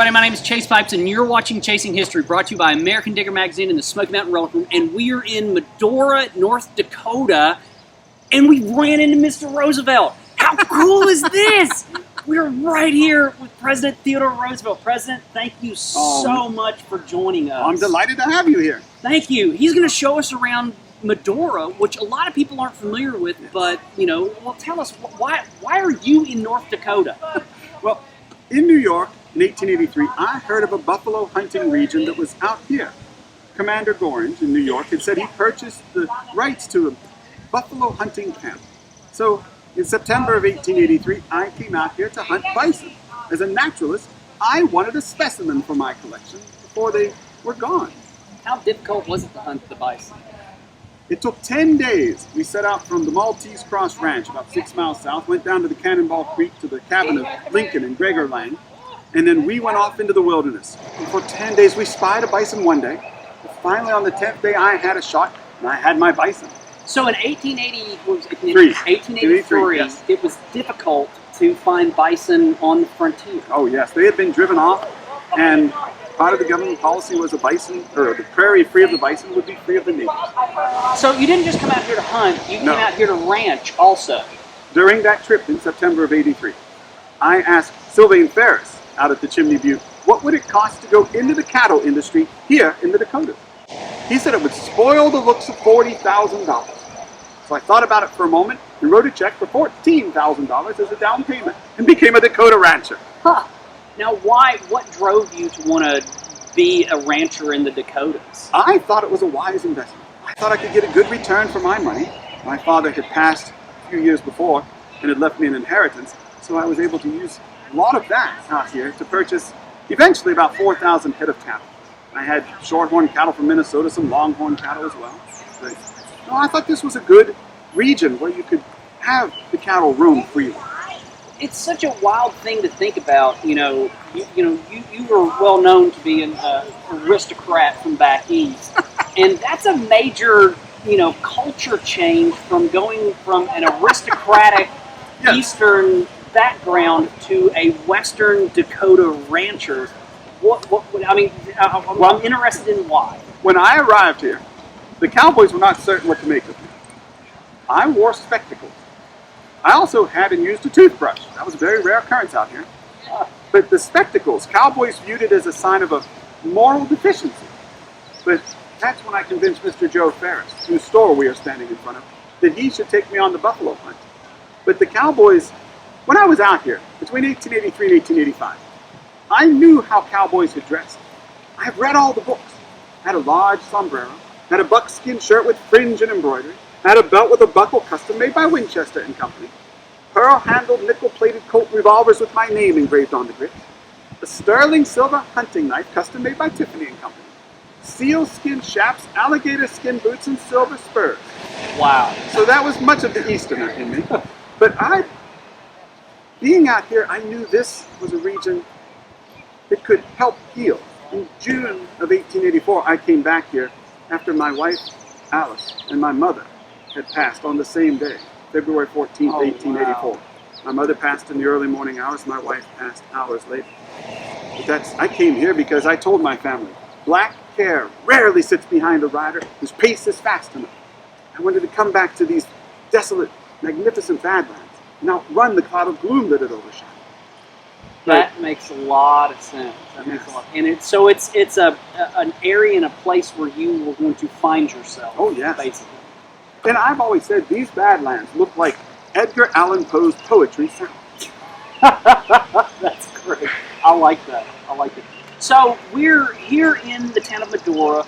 everybody, my name is Chase Pipes, and you're watching Chasing History, brought to you by American Digger Magazine and the Smoky Mountain Relic Room, and we are in Medora, North Dakota, and we ran into Mr. Roosevelt. How cool is this? We're right here with President Theodore Roosevelt. President, thank you so much for joining us. I'm delighted to have you here. Thank you. He's going to show us around Medora, which a lot of people aren't familiar with, but, you know, well, tell us, why are you in North Dakota? Well, in New York, in 1883, I heard of a buffalo hunting region that was out here. Commander Gorringe in New York had said he purchased the rights to a buffalo hunting camp. So in September of 1883, I came out here to hunt bison. As a naturalist, I wanted a specimen for my collection before they were gone. How difficult was it to hunt the bison? It took 10 days. We set out from the Maltese Cross Ranch, about 6 miles south, went down to the Cannonball Creek to the cabin of Lincoln and Gregor Lang, and then we went off into the wilderness. And for 10 days, we spied a bison one day. But finally, on the 10th day, I had a shot, and I had my bison. So in 1883, it was difficult to find bison on the frontier. Oh yes, they had been driven off, and part of the government policy was a bison, or the prairie free of the bison would be free of the natives. So you didn't just come out here to hunt, you came out here to ranch also. During that trip in September of '83, I asked Sylvain Ferris out at the Chimney Butte, what would it cost to go into the cattle industry here in the Dakotas? He said it would spoil the looks of $40,000. So I thought about it for a moment and wrote a check for $14,000 as a down payment and became a Dakota rancher. Huh. Now what drove you to want to be a rancher in the Dakotas? I thought it was a wise investment. I thought I could get a good return for my money. My father had passed a few years before and had left me an inheritance, so I was able to use a lot of that out here to purchase eventually about 4,000 head of cattle. I had shorthorn cattle from Minnesota, some longhorn cattle as well. But, no, I thought this was a good region where you could have the cattle roam freely. It's such a wild thing to think about. You know, you were well known to be an aristocrat from back east, and that's a major, culture change from going from an aristocratic yes. Eastern background to a Western Dakota rancher. I'm interested in why. When I arrived here, the Cowboys were not certain what to make of me. I wore spectacles. I also had and used a toothbrush. That was a very rare occurrence out here. But the spectacles, Cowboys viewed it as a sign of a moral deficiency. But that's when I convinced Mr. Joe Ferris, whose store we are standing in front of, that he should take me on the buffalo hunt. But the Cowboys, when I was out here, between 1883 and 1885, I knew how cowboys had dressed. I have read all the books. I had a large sombrero, had a buckskin shirt with fringe and embroidery, had a belt with a buckle custom made by Winchester and Company, pearl-handled nickel-plated Colt revolvers with my name engraved on the grip, a sterling silver hunting knife custom made by Tiffany and Company, seal-skin chaps, alligator skin boots, and silver spurs. Wow. So that was much of the Easterner in me. But being out here, I knew this was a region that could help heal. In June of 1884, I came back here after my wife, Alice, and my mother had passed on the same day, February 14th, 1884. Wow. My mother passed in the early morning hours, my wife passed hours later. But I came here because I told my family, black hair rarely sits behind a rider whose pace is fast enough. I wanted to come back to these desolate, magnificent Badlands and outrun the cloud of gloom that had overshadowed. That makes a lot of sense. That makes a lot. And it's an area and a place where you were going to find yourself. Oh yes. Basically. And I've always said these Badlands look like Edgar Allan Poe's poetry sound. That's great. I like that. So we're here in the town of Medora.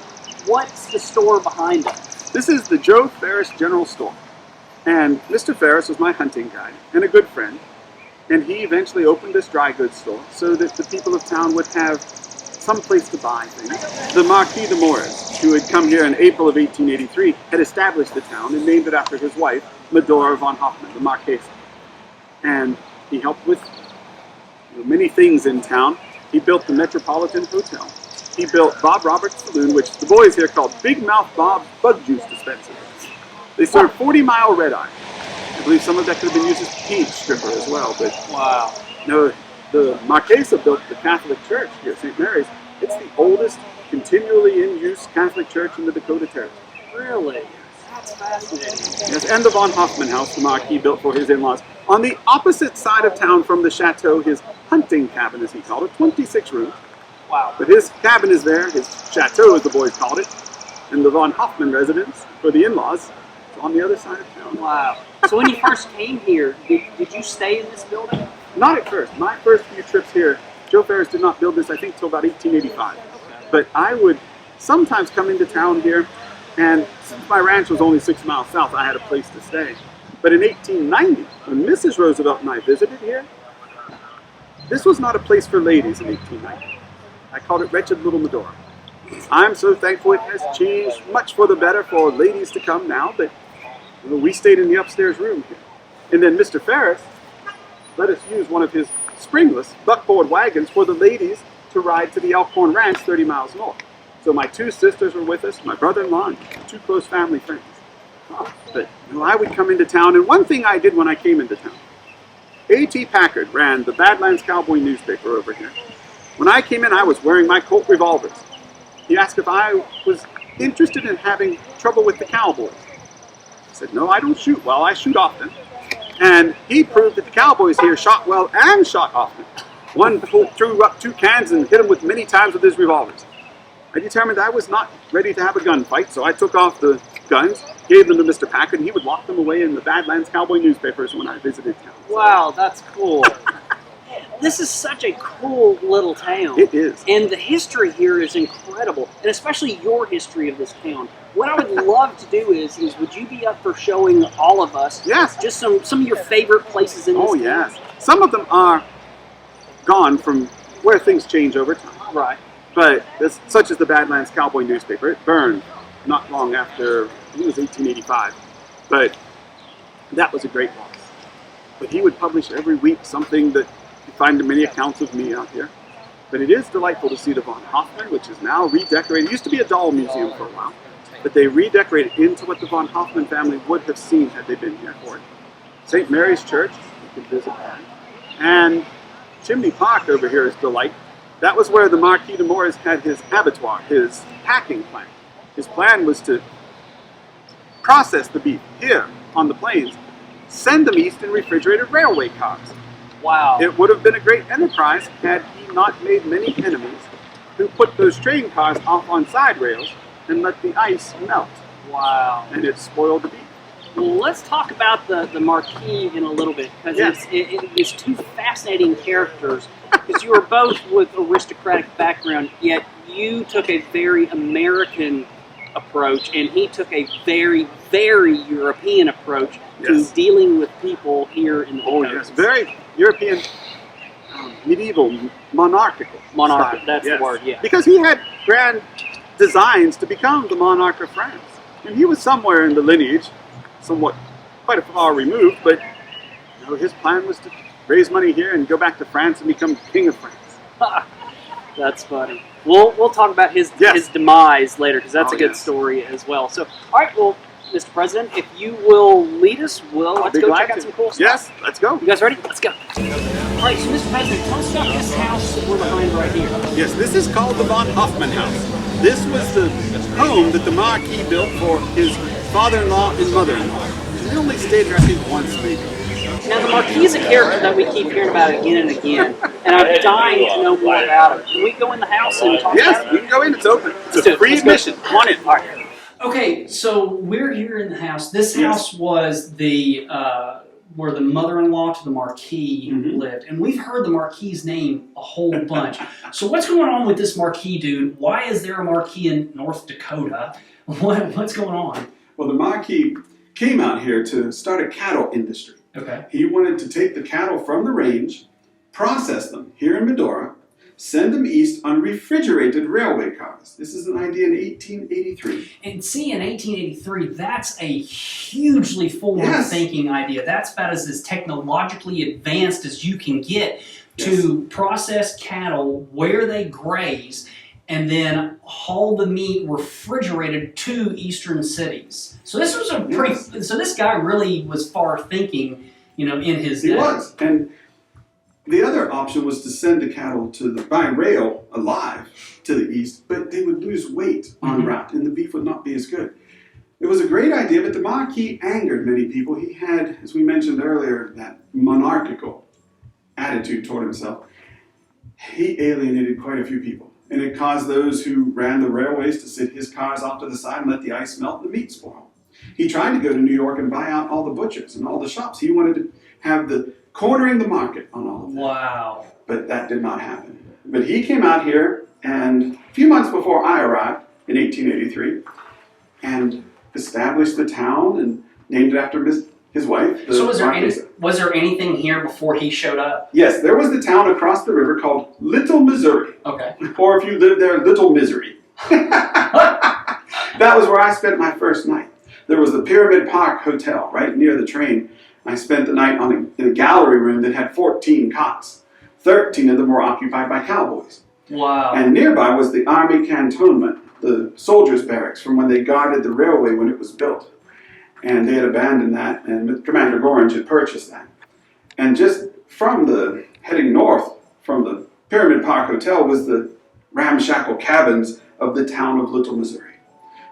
What's the store behind us? This is the Joe Ferris General Store. And Mr. Ferris was my hunting guide and a good friend. And he eventually opened this dry goods store so that the people of town would have some place to buy things. The Marquis de Moraes, who had come here in April of 1883, had established the town and named it after his wife, Medora von Hoffman, the Marquesa. And he helped with many things in town. He built the Metropolitan Hotel. He built Bob Roberts Saloon, which the boys here called Big Mouth Bob's Bug Juice Dispenser. They served 40-mile red eye. I believe some of that could have been used as paint stripper as well, but wow. No, the Marquesa built the Catholic Church here, St. Mary's. It's the oldest continually in use Catholic church in the Dakota Territory. Really? That's fascinating. Yes, and the von Hoffman House the Marquis built for his in-laws. On the opposite side of town from the chateau, his hunting cabin, as he called it, 26 rooms. Wow. But his cabin is there, his chateau, as the boys called it, and the von Hoffman residence for the in-laws is on the other side of town. Wow. So when you first came here, did you stay in this building? Not at first. My first few trips here, Joe Ferris did not build this, I think, till about 1885. But I would sometimes come into town here, and since my ranch was only 6 miles south, I had a place to stay. But in 1890, when Mrs. Roosevelt and I visited here, this was not a place for ladies in 1890. I called it Wretched Little Medora. I'm so thankful it has changed much for the better for ladies to come now, but we stayed in the upstairs room here. And then Mr. Ferris let us use one of his springless buckboard wagons for the ladies to ride to the Elkhorn Ranch 30 miles north. So my 2 sisters were with us, my brother-in-law, and 2 close family friends. But I would come into town, and one thing I did when I came into town, A.T. Packard ran the Badlands Cowboy newspaper over here. When I came in, I was wearing my Colt revolvers. He asked if I was interested in having trouble with the Cowboys. I said, no, I don't shoot well, I shoot often. And he proved that the Cowboys here shot well and shot often. One threw up 2 cans and hit him with many times with his revolvers. I determined I was not ready to have a gunfight, so I took off the guns, gave them to Mr. Packard, and he would lock them away in the Badlands Cowboy newspapers when I visited town. Wow, that's cool. This is such a cool little town. It is. And the history here is incredible, and especially your history of this town. What I would love to do is would you be up for showing all of us just some of your favorite places in this town? Yes. Some of them are gone from where things change over time. Right. But such as the Badlands Cowboy newspaper, it burned not long after, I think it was 1885. But that was a great loss. But he would publish every week something that you find in many accounts of me out here. But it is delightful to see the von Hoffman, which is now redecorated. It used to be a doll museum for a while, but they redecorated into what the von Hoffman family would have seen had they been here for it. St. Mary's Church, you can visit that. And Chimney Park over here is delight. That was where the Marquis de Moraes had his abattoir, his packing plant. His plan was to process the beef here on the plains, send them east in refrigerated railway cars. Wow. It would have been a great enterprise had he not made many enemies who put those train cars off on side rails and let the ice melt. Wow. And it spoiled the beef. Well, let's talk about the Marquis in a little bit, because it's 2 fascinating characters, because you were both with aristocratic background, yet you took a very American approach, and he took a very, very European approach to dealing with people here in the Dakotas. Oh, yes. Very European, medieval, monarchical. Monarchical, that's the word, yeah. Because he had grand designs to become the monarch of France. And he was somewhere in the lineage, somewhat quite a far removed, but his plan was to raise money here and go back to France and become king of France. That's funny. We'll talk about his demise later, because that's a good story as well. So, all right, well, Mr. President, if you will lead us, let's go check out some cool stuff. Yes, let's go. You guys ready? Let's go. All right, so Mr. President, tell us about this house that we're behind right here. Yes, this is called the von Hoffman House. This was the home that the Marquis built for his father-in-law and mother-in-law. He only stayed there, I think, once maybe. Now, the Marquis is a character that we keep hearing about again and again, and I'm dying to know more about him. Can we go in the house and talk about it? Yes, we can go in. It's open. It's a free admission. Come on in. All right. Okay, so we're here in the house. This house was the where the mother-in-law to the Marquis lived, and we've heard the Marquis's name a whole bunch. So what's going on with this Marquis dude? Why is there a Marquis in North Dakota? What's going on? Well, the Marquis came out here to start a cattle industry. Okay. He wanted to take the cattle from the range, process them here in Medora, send them east on refrigerated railway cars. This is an idea in 1883. And see, in 1883, that's a hugely forward-thinking idea. That's about as technologically advanced as you can get to process cattle where they graze and then haul the meat refrigerated to eastern cities. So this was a pretty. So this guy really was far thinking, in his day. He was, and The other option was to send the cattle by rail alive to the east, but they would lose weight en route and the beef would not be as good. It was a great idea, but the Marquis angered many people. He had, as we mentioned earlier, that monarchical attitude toward himself. He alienated quite a few people, and it caused those who ran the railways to sit his cars off to the side and let the ice melt and the meat spoil. He tried to go to New York and buy out all the butchers and all the shops. He wanted to have the cornering the market on all of that. Wow. But that did not happen. But he came out here, and a few months before I arrived in 1883, and established the town and named it after his wife. So was there anything here before he showed up? Yes, there was the town across the river called Little Missouri. Okay. Or if you lived there, Little Misery. That was where I spent my first night. There was the Pyramid Park Hotel right near the train. I spent the night in a gallery room that had 14 cots. 13 of them were occupied by cowboys. Wow. And nearby was the Army Cantonment, the soldiers' barracks from when they guarded the railway when it was built. And they had abandoned that, and Commander Gorringe had purchased that. And just heading north from the Pyramid Park Hotel was the ramshackle cabins of the town of Little Missouri.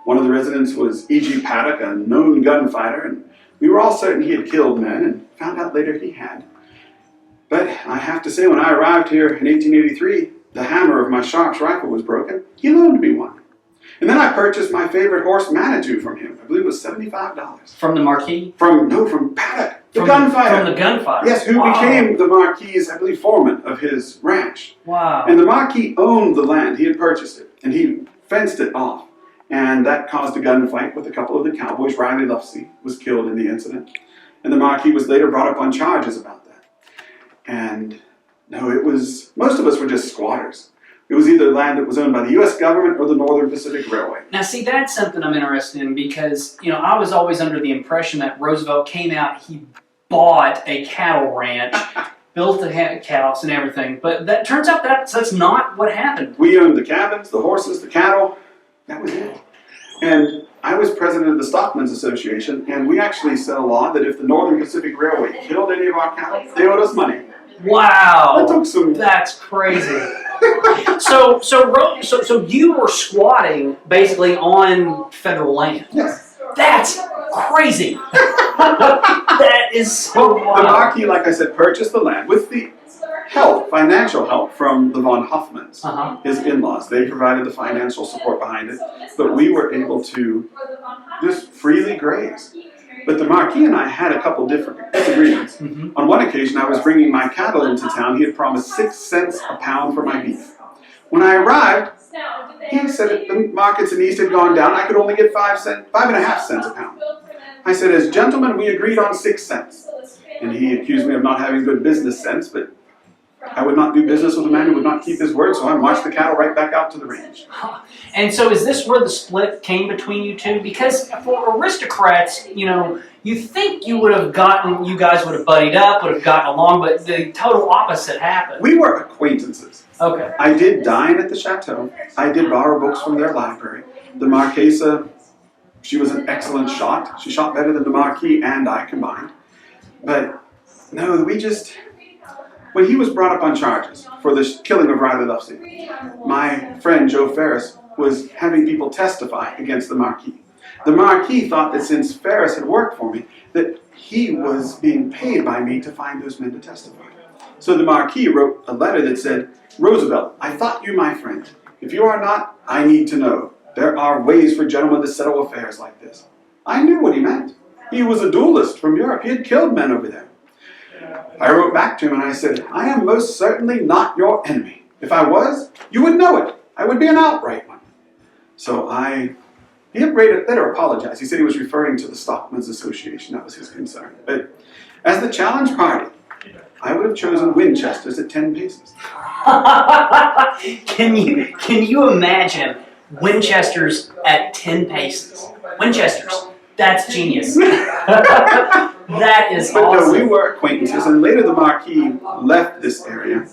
One of the residents was E.G. Paddock, a known gunfighter, and we were all certain he had killed men, and found out later he had. But I have to say, when I arrived here in 1883, the hammer of my Sharps rifle was broken. He loaned me one. And then I purchased my favorite horse, Manitou, from him. I believe it was $75. From the Marquis? From Paddock, the gunfighter. From the gunfighter? Yes, who became the Marquis's, I believe, foreman of his ranch. Wow. And the Marquis owned the land. He had purchased it, and he fenced it off. And that caused a gunfight with a couple of the cowboys. Riley Lufsey was killed in the incident. And the Marquis was later brought up on charges about that. And no, most of us were just squatters. It was either land that was owned by the U.S. government or the Northern Pacific Railway. Now, see, that's something I'm interested in because, I was always under the impression that Roosevelt came out, he bought a cattle ranch, built the cows and everything. But that turns out that's not what happened. We owned the cabins, the horses, the cattle. That was it. And I was president of the Stockmen's Association, and we actually set a law that if the Northern Pacific Railway killed any of our cattle, they owed us money. Wow. That took some... That's crazy. So you were squatting basically on federal land. Yes. That's crazy. That is so wild. The Marquis, like I said, purchased the land with the financial help from the von Hoffmans, his in-laws. They provided the financial support behind it, but we were able to just freely graze. But the Marquis and I had a couple different disagreements. On one occasion, I was bringing my cattle into town. He had promised 6 cents a pound for my beef. When I arrived, he said that the markets in the East had gone down. I could only get 5.5 cents a pound. I said, as gentlemen, we agreed on 6 cents. And he accused me of not having good business sense, but I would not do business with a man who would not keep his word, so I marched the cattle right back out to the range. And so is this where the split came between you two? Because for aristocrats, you think you guys would have buddied up, would have gotten along, but the total opposite happened. We were acquaintances. Okay. I did dine at the chateau. I did borrow books from their library. The Marquesa, she was an excellent shot. She shot better than the Marquis and I combined. But no, when he was brought up on charges for the killing of Riley Lufsey, my friend Joe Ferris was having people testify against the Marquis. The Marquis thought that since Ferris had worked for me, that he was being paid by me to find those men to testify. So the Marquis wrote a letter that said, Roosevelt, I thought you my friend. If you are not, I need to know. There are ways for gentlemen to settle affairs like this. I knew what he meant. He was a duelist from Europe. He had killed men over there. I wrote back to him and I said, I am most certainly not your enemy. If I was, you would know it. I would be an outright one. So he later apologized. He said he was referring to the Stockmen's Association. That was his concern. But as the challenge party, I would have chosen Winchesters at 10 paces. Can you imagine Winchesters at 10 paces? Winchesters. That's genius. That is awesome. But no, we were acquaintances, and later the Marquis left this area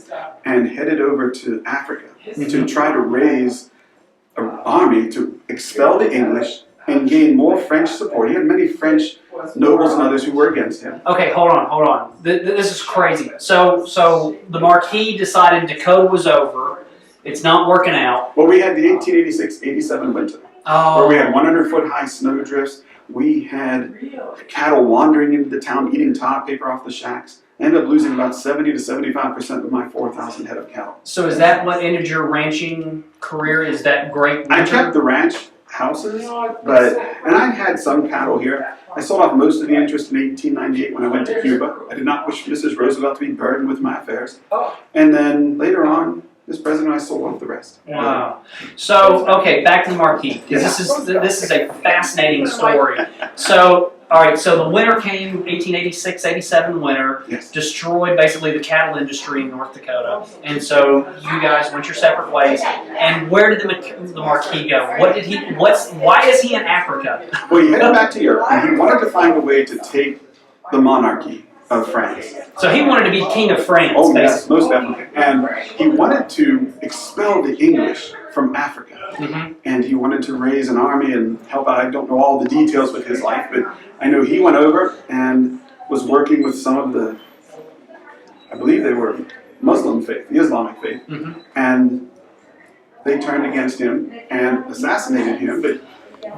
and headed over to Africa to try to raise an army to expel the English and gain more French support. He had many French nobles and others who were against him. Okay, hold on. This is crazy. So the Marquis decided Dakota was over. It's not working out. Well, we had the 1886-87 winter, where we had 100-foot-high snowdrifts. We had cattle wandering into the town, eating tar paper off the shacks. I ended up losing about 70 to 75% of my 4,000 head of cattle. So is that what ended your ranching career? Is that great winter? I kept the ranch houses, and I had some cattle here. I sold off most of the interest in 1898 when I went to Cuba. I did not wish Mrs. Roosevelt to be burdened with my affairs. And then later on, this president and I sold off the rest. Wow. So, okay, back to the Marquis. This is a fascinating story. So, all right, so the winter came, 1886-87 winter, destroyed basically the cattle industry in North Dakota. And so you guys went your separate ways. And where did the Marquis go? Why is he in Africa? Well, he headed back to Europe, and he wanted to find a way to take the monarchy of France. So he wanted to be king of France, Oh, basically. yes, most definitely. And he wanted to expel the English from Africa. And he wanted to raise an army and help out. I don't know all the details with his life, but I know he went over and was working with some of the, I believe they were Muslim faith, the Islamic faith, and they turned against him and assassinated him. But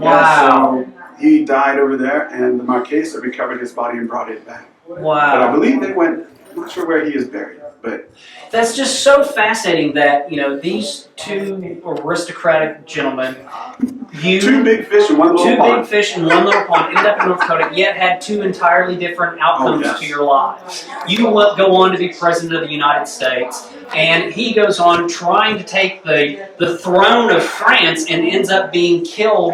so he died over there, and the Marquesa recovered his body and brought it back. Wow. But I believe they went, I'm not sure where he is buried, but... That's just so fascinating that, these two aristocratic gentlemen, two big fish in one little pond. Two big fish in one little pond, ended up in North Dakota, yet had two entirely different outcomes to your lives. You go on to be President of the United States, and he goes on trying to take the throne of France and ends up being killed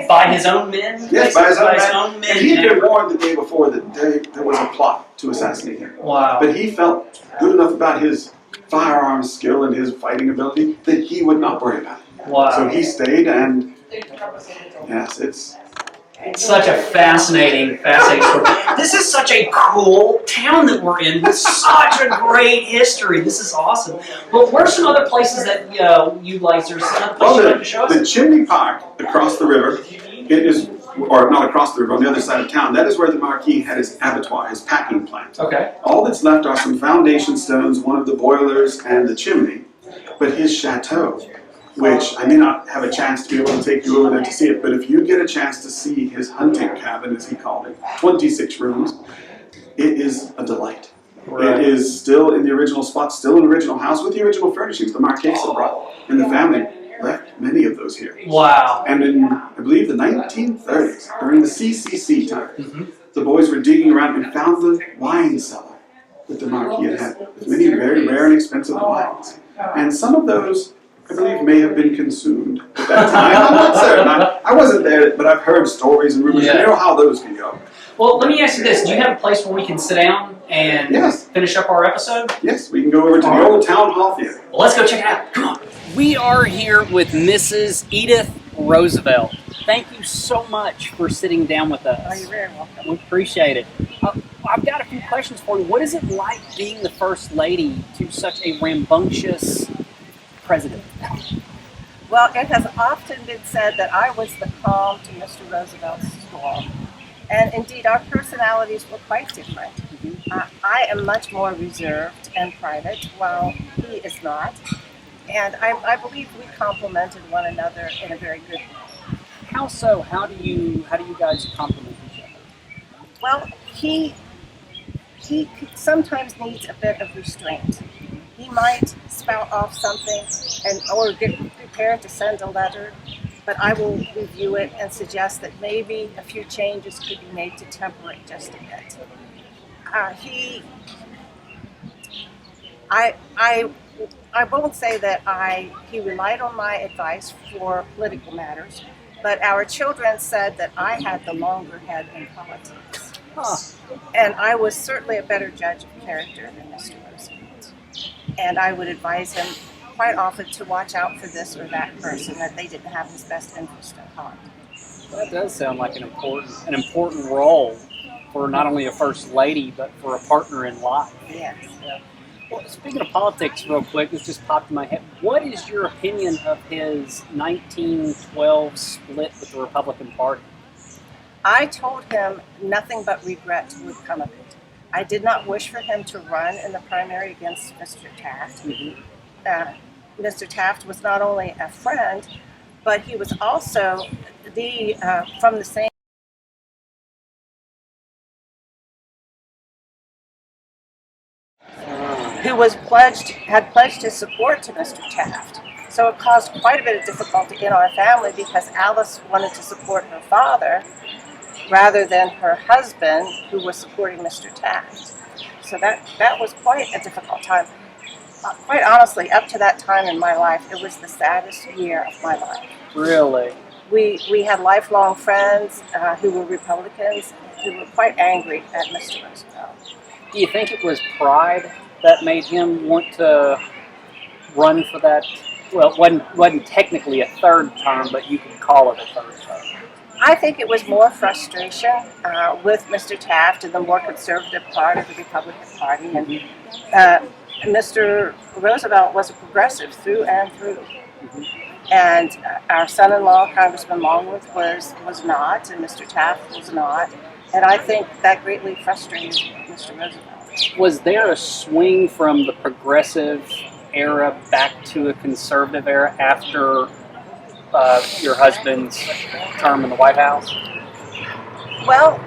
by his own men? Yes, by his own men. And he had been warned the day before that there was a plot to assassinate him. Wow. But he felt good enough about his firearms skill and his fighting ability that he would not worry about it. Wow. So he stayed, and yes, it's such a fascinating story. This is such a cool town that we're in with such a great history. This is awesome. But where's some other places that you like? There's some other places you'd like to show us? The Chimney Park across the river, it is, or not across the river, on the other side of town, that is where the Marquis had his abattoir, his packing plant. Okay. All that's left are some foundation stones, one of the boilers, and the chimney. But his chateau, which I may not have a chance to be able to take you over there to see it, but if you get a chance to see his hunting cabin, as he called it, 26 rooms, it is a delight. Right. It is still in the original spot, still an original house with the original furnishings the Marquesa brought, and the family left many of those here. Wow. And in, I believe, the 1930s, during the CCC time, the boys were digging around and found the wine cellar that the Marquis had with many very rare and expensive wines. And some of those, I believe, may have been consumed at that time. I'm not certain. I wasn't there, but I've heard stories and rumors. You know how those can go. Well, let me ask you this. Do you have a place where we can sit down and finish up our episode? Yes, we can go over to the old Town Hall Theater. Well, let's go check it out. Come on. We are here with Mrs. Edith Roosevelt. Thank you so much for sitting down with us. Oh, you're very welcome. We appreciate it. I've got a few questions for you. What is it like being the First Lady to such a rambunctious president? Well, it has often been said that I was the calm to Mr. Roosevelt's storm. And indeed, our personalities were quite different. I am much more reserved and private, while he is not. And I believe we complemented one another in a very good way. How so? How do you guys complement each other? Well, he sometimes needs a bit of restraint. He might spout off something or get prepared to send a letter, but I will review it and suggest that maybe a few changes could be made to temper it just a bit. I won't say that he relied on my advice for political matters, but our children said that I had the longer head in politics. And I was certainly a better judge of character than Mr. Roosevelt. And I would advise him quite often to watch out for this or that person, that they didn't have his best interest at heart. That does sound like an important role for not only a first lady, but for a partner in life. Yes. Yeah. Well, speaking of politics real quick, this just popped in my head. What is your opinion of his 1912 split with the Republican Party? I told him nothing but regret would come of it. I did not wish for him to run in the primary against Mr. Taft. Mr. Taft was not only a friend, but he was also from the same who had pledged his support to Mr. Taft. So it caused quite a bit of difficulty in our family because Alice wanted to support her father rather than her husband, who was supporting Mr. Taft. So that was quite a difficult time. Quite honestly, up to that time in my life, it was the saddest year of my life. Really? We had lifelong friends who were Republicans who were quite angry at Mr. Roosevelt. Do you think it was pride that made him want to run for that? Well, it wasn't technically a third term, but you could call it a third term. I think it was more frustration with Mr. Taft and the more conservative part of the Republican Party. And Mr. Roosevelt was a progressive through and through. And our son-in-law, Congressman Longworth, was not, and Mr. Taft was not. And I think that greatly frustrated Mr. Roosevelt. Was there a swing from the progressive era back to a conservative era after your husband's term in the White House? Well,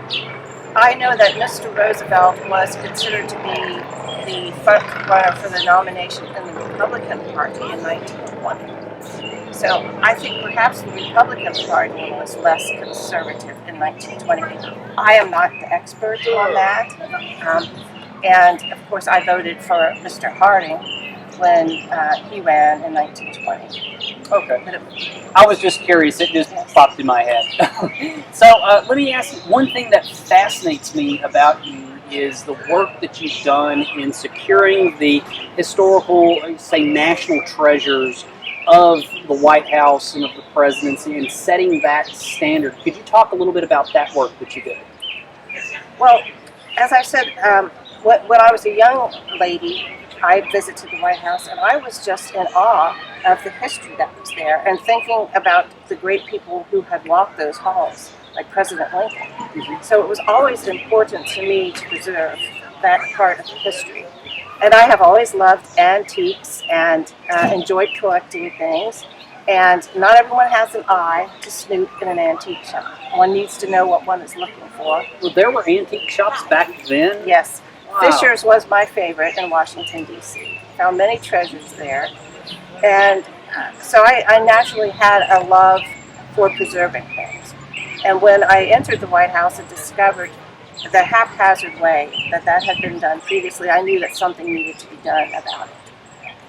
I know that Mr. Roosevelt was considered to be the front runner for the nomination in the Republican Party in 1920. So I think perhaps the Republican Party was less conservative in 1920. I am not the expert on that. And of course I voted for Mr. Harding when he ran in 1920. Okay. I was just curious. It just popped in my head. So let me ask you, one thing that fascinates me about you is the work that you've done in securing the historical, say, national treasures of the White House and of the presidency and setting that standard. Could you talk a little bit about that work that you did? Well, as I said, when I was a young lady, I visited the White House and I was just in awe of the history that was there and thinking about the great people who had walked those halls, like President Lincoln. So it was always important to me to preserve that part of the history. And I have always loved antiques and enjoyed collecting things. And not everyone has an eye to snoop in an antique shop. One needs to know what one is looking for. Well, there were antique shops back then? Yes. Wow. Fisher's was my favorite in Washington, D.C. Found many treasures there. And so I naturally had a love for preserving things. And when I entered the White House and discovered the haphazard way that had been done previously, I knew that something needed to be done about it.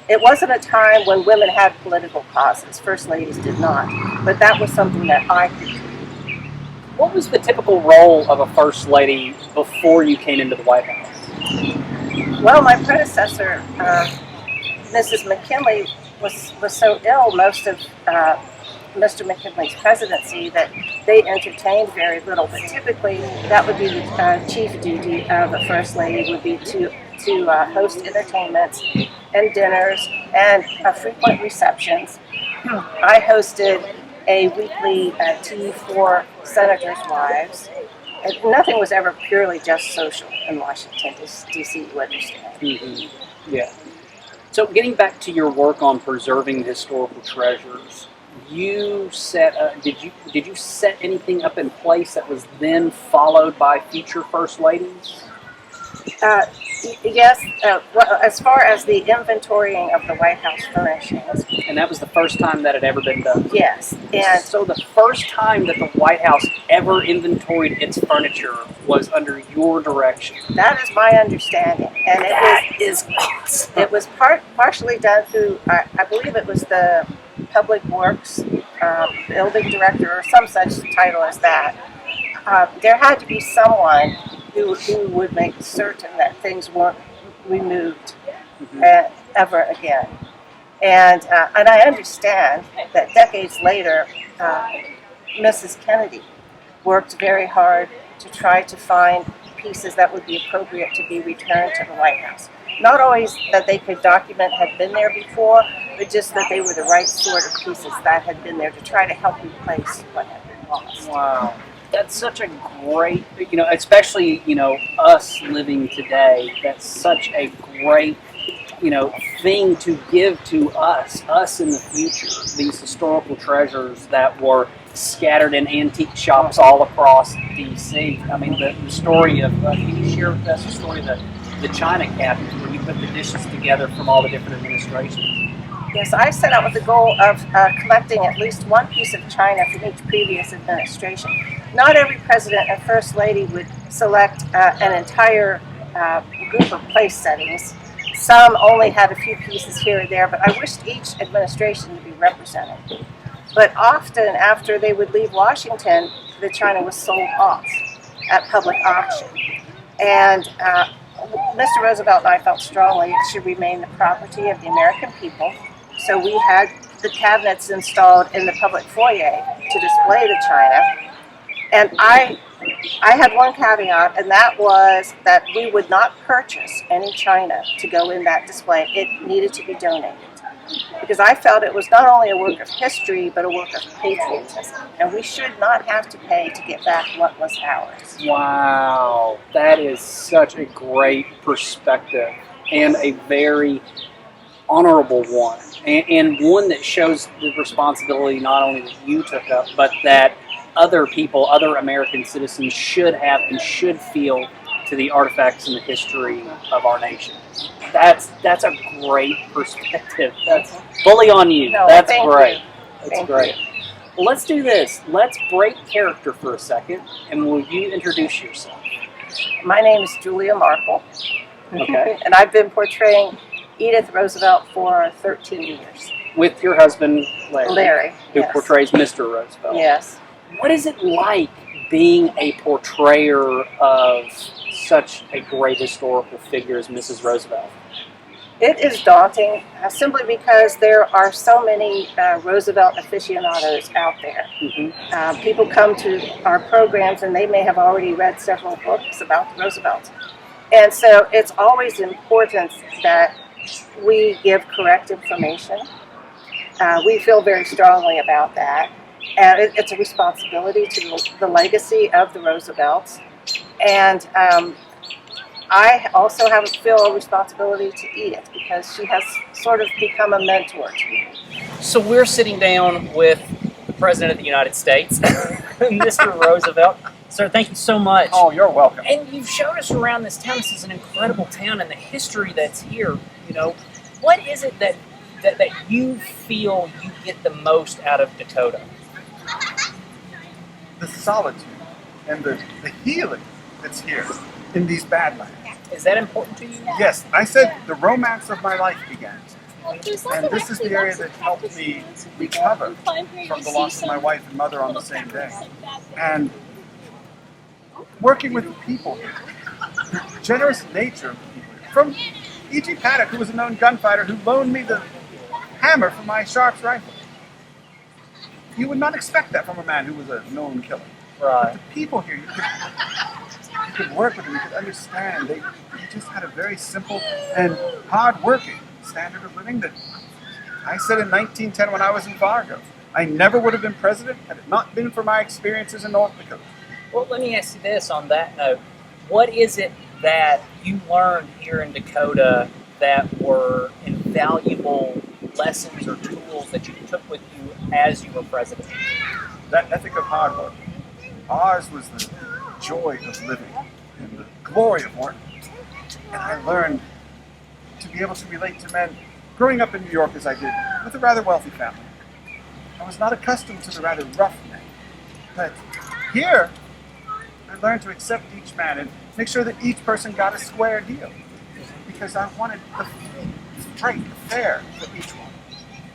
It wasn't a time when women had political causes. First ladies did not. But that was something that I could do. What was the typical role of a first lady before you came into the White House? Well, my predecessor, Mrs. McKinley, was so ill most of Mr. McKinley's presidency that they entertained very little. But typically, that would be the chief duty of a first lady, would be to host entertainments and dinners and frequent receptions. I hosted a weekly tea for senators' wives. And nothing was ever purely just social in Washington, D.C., you understand. Mm-hmm. Yeah. So getting back to your work on preserving historical treasures, you set did you set anything up in place that was then followed by future first ladies? Yes, as far as the inventorying of the White House furnishings. And that was the first time that had ever been done? Yes. And so the first time that the White House ever inventoried its furniture was under your direction? That is my understanding. And it is awesome. It was partially done through, I believe it was the Public Works building director or some such title as that. There had to be someone who would make certain that things weren't removed ever again. And I understand that decades later, Mrs. Kennedy worked very hard to try to find pieces that would be appropriate to be returned to the White House. Not always that they could document had been there before, but just that they were the right sort of pieces that had been there to try to help replace what had been lost. Wow. That's such a great, especially, us living today, that's such a great, thing to give to us in the future, these historical treasures that were scattered in antique shops all across D.C. I mean, the story of, can you share with us the story of the China cabinet, where you put the dishes together from all the different administrations? Yes, I set out with the goal of collecting at least one piece of china from each previous administration. Not every president and first lady would select an entire group of place settings. Some only had a few pieces here and there, but I wished each administration to be represented. But often after they would leave Washington, the china was sold off at public auction. And Mr. Roosevelt and I felt strongly it should remain the property of the American people. So we had the cabinets installed in the public foyer to display the china. And I had one caveat, and that was that we would not purchase any china to go in that display. It needed to be donated. Because I felt it was not only a work of history, but a work of patriotism. And we should not have to pay to get back what was ours. Wow, that is such a great perspective, and a very honorable one, and one that shows the responsibility not only that you took up, but that other people, other American citizens should have and should feel to the artifacts and the history of our nation. That's a great perspective. That's fully on you. No, That's thank great. you. That's Thank great. you. Well, let's do this. Let's break character for a second, and will you introduce yourself? My name is Julia Marple. Okay. And I've been portraying Edith Roosevelt for 13 years. With your husband, Larry, who yes. portrays Mr. Roosevelt. Yes. What is it like being a portrayer of such a great historical figure as Mrs. Roosevelt? It is daunting, simply because there are so many Roosevelt aficionados out there. Mm-hmm. People come to our programs and they may have already read several books about the Roosevelts. And so it's always important that we give correct information. We feel very strongly about that. And it's a responsibility to the legacy of the Roosevelts. And I also feel a responsibility to Edith, because she has sort of become a mentor to me. So we're sitting down with the President of the United States, Mr. Roosevelt. Sir, thank you so much. Oh, you're welcome. And you've showed us around this town. This is an incredible town, and the history that's here. What is it that you feel you get the most out of Dakota? The solitude and the healing that's here in these Badlands. Is that important to you? Yes, I said the romance of my life began. And this is the area that helped me recover from the loss of my wife and mother on the same day. And working with the people here, the generous nature of the people here. From E.G. Paddock, who was a known gunfighter, who loaned me the hammer for my Sharps rifle. You would not expect that from a man who was a known killer. Right. But the people here, you could work with them, you could understand. They just had a very simple and hard-working standard of living that I said in 1910 when I was in Fargo. I never would have been president had it not been for my experiences in North Dakota. Well, let me ask you this on that note. What is it that you learned here in Dakota that were invaluable lessons or tools that you took with you as you were president? That ethic of hard work. Ours was the joy of living and the glory of work. And I learned to be able to relate to men. Growing up in New York as I did, with a rather wealthy family, I was not accustomed to the rather rough men. But here, I learned to accept each man and make sure that each person got a square deal. Because I wanted the straight, fair for each one.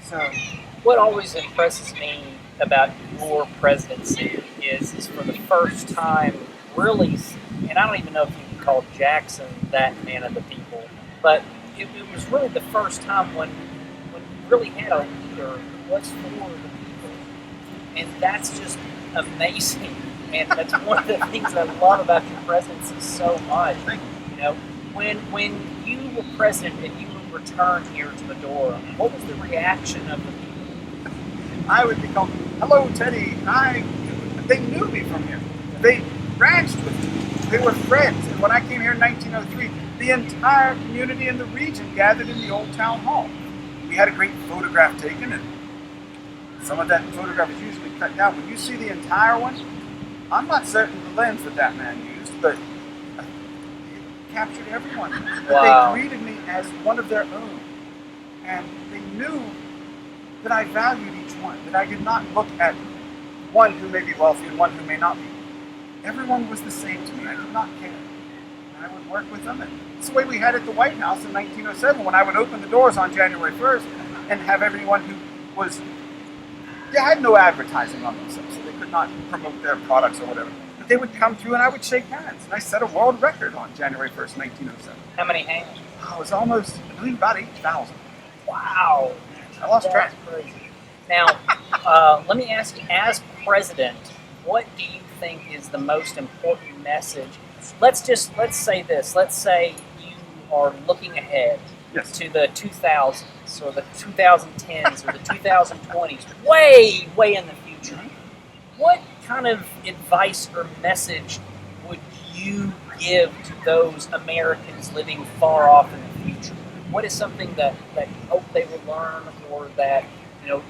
So, what always impresses me about your presidency is for the first time, really, and I don't even know if you can call Jackson that man of the people, but it was really the first time when you really had a leader who was for the people. And that's just amazing. And that's one of the things I love about your presidency so much. When you were president and you would return here to Medora, what was the reaction of the people? I would be called, "Hello, Teddy." They knew me from here. They ranched with me. They were friends. And when I came here in 1903, the entire community in the region gathered in the old town hall. We had a great photograph taken, and some of that photograph is usually cut down. When you see the entire one, I'm not certain the lens that man used, but it captured everyone. Wow. But they greeted me as one of their own. And they knew that I valued each one, that I did not look at one who may be wealthy and one who may not be. Everyone was the same to me. I did not care. And I would work with them. And it's the way we had at the White House in 1907 when I would open the doors on January 1st and have everyone who was, they had no advertising on themselves, so they could not promote their products or whatever. But they would come through and I would shake hands. And I set a world record on January 1st, 1907. How many hands? Oh, it was almost, I believe, about 8,000. Wow. I lost track. Crazy. Now, let me ask you, as president, what do you think is the most important message? Let's say this. Let's say you are looking ahead to the 2000s or the 2010s or the 2020s, way in the future. What kind of advice or message would you give to those Americans living far off in the future? What is something that you hope they will learn, or that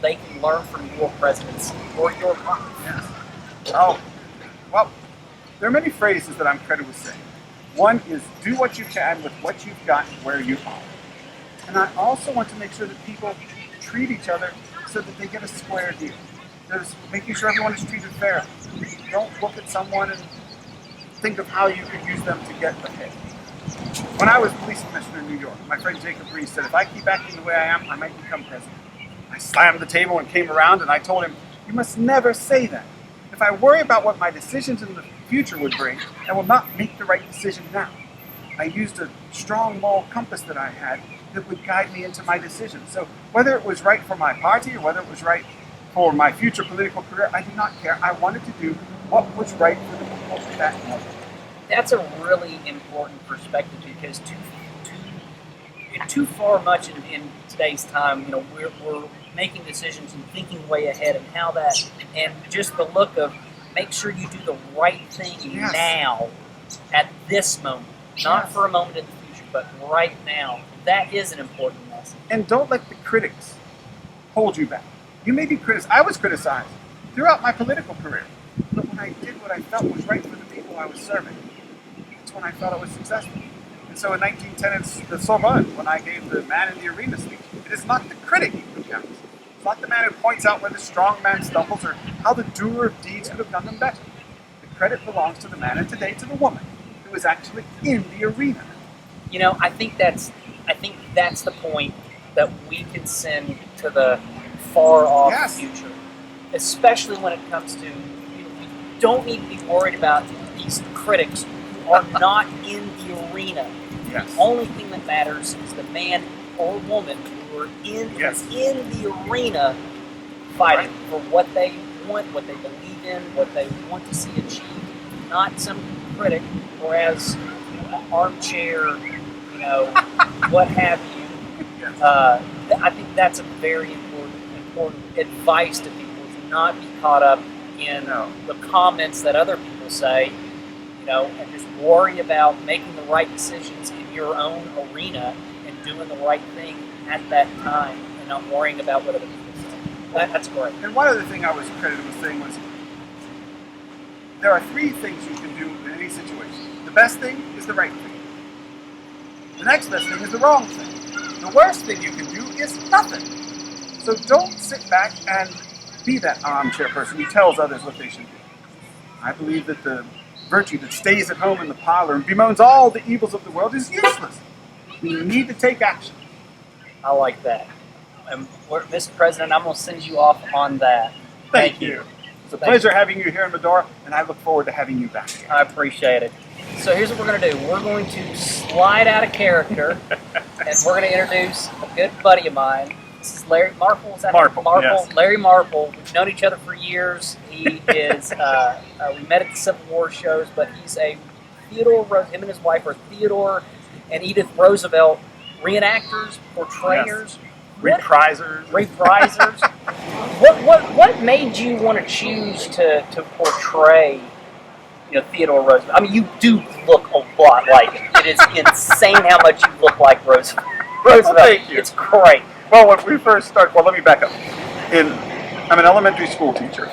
they can learn from your presidency or your life? Yes. Oh, well, there are many phrases that I'm credited with saying. One is do what you can with what you've got where you are. And I also want to make sure that people treat each other so that they get a square deal. There's making sure everyone is treated fairly. Don't look at someone and think of how you could use them to get ahead. When I was police commissioner in New York, my friend Jacob Reese said, if I keep acting the way I am, I might become president. I slammed the table and came around and I told him, you must never say that. If I worry about what my decisions in the future would bring, I will not make the right decision now. I used a strong moral compass that I had that would guide me into my decisions. So whether it was right for my party or whether it was right for my future political career, I did not care. I wanted to do what was right for the people at that moment. That's a really important perspective, because too far much in today's time, we're making decisions and thinking way ahead, and how that, and just the look of make sure you do the right thing now, at this moment, not for a moment in the future, but right now. That is an important message. And don't let the critics hold you back. You may be criticized. I was criticized throughout my political career, but when I did what I felt was right for the people I was serving, that's when I felt I was successful. And so in 1910, it's the Sorbonne, when I gave the Man in the Arena speech. It is not the critic who counts. It's not the man who points out where the strong man stumbles or how the doer of deeds could have done them better. The credit belongs to the man, and today to the woman, who is actually in the arena. I think that's the point that we can send to the far off future, especially when it comes to, we don't need to be worried about these critics who are not in the arena. Yes. The only thing that matters is the man or woman who are in the arena, fighting for what they want, what they believe in, what they want to see achieved. Not some critic, or as armchair, what have you. I think that's a very important advice to people, to not be caught up in the comments that other people say, and just worry about making the right decisions in your own arena and doing the right thing at that time, and not worrying about what other people say. That's great. And one other thing I was credited with saying was, there are three things you can do in any situation. The best thing is the right thing. The next best thing is the wrong thing. The worst thing you can do is nothing. So don't sit back and be that armchair person who tells others what they should do. I believe that the virtue that stays at home in the parlor and bemoans all the evils of the world is useless. You need to take action. I like that. Mr. President, I'm going to send you off on that. Thank you. It's a pleasure having you here in Medora, and I look forward to having you back here. I appreciate it. So here's what we're going to do. We're going to slide out of character, and we're going to introduce a good buddy of mine. This is Larry Marple. Is that Marple? Yes. Larry Marple. We've known each other for years. He is. We met at the Civil War shows, but he's a him and his wife are Theodore and Edith Roosevelt reenactors, portrayers, reprisers. What made you want to choose to portray Theodore Roosevelt. I mean, you do look a lot like him. It is insane how much you look like Roosevelt. Thank you. It's great. Well, when we first started, let me back up. I'm an elementary school teacher,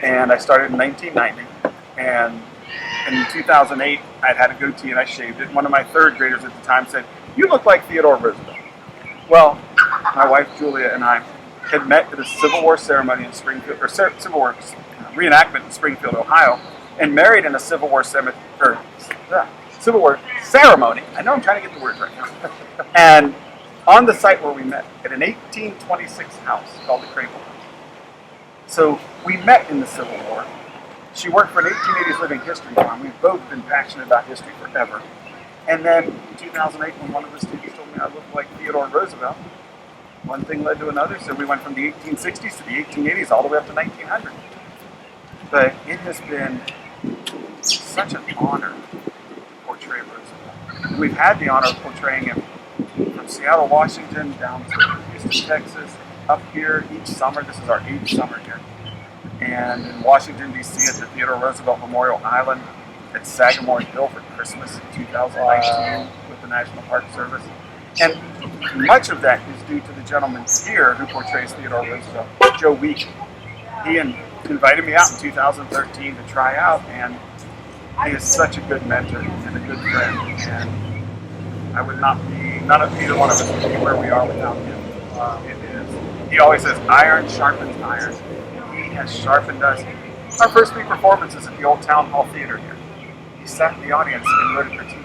and I started in 1990, and in 2008, I'd had a goatee and I shaved it. One of my third graders at the time said, "You look like Theodore Roosevelt." Well, my wife Julia and I had met at a Civil War ceremony in Springfield, or Civil War reenactment in Springfield, Ohio, and married in a Civil War ceremony. I know I'm trying to get the words right now. And on the site where we met, at an 1826 house called the Cradle House. So we met in the Civil War. She worked for an 1880s living history farm. We've both been passionate about history forever. And then in 2008, when one of the students told me I looked like Theodore Roosevelt, one thing led to another. So we went from the 1860s to the 1880s all the way up to 1900. But it has been such an honor to portray Roosevelt. We've had the honor of portraying him from Seattle, Washington, down to Houston, Texas, up here each summer. This is our 8th summer here. And in Washington, D.C. at the Theodore Roosevelt Memorial Island, at Sagamore Hill for Christmas in 2019 with the National Park Service. And much of that is due to the gentleman here who portrays Theodore Roosevelt, Joe Week. He invited me out in 2013 to try out, and he is such a good mentor and a good friend. And I would none of either one of us would be where we are without him. It is. He always says, iron sharpens iron. He has sharpened us. Our first 3 performances at the old Town Hall Theater here. He sat in the audience and wrote a critique.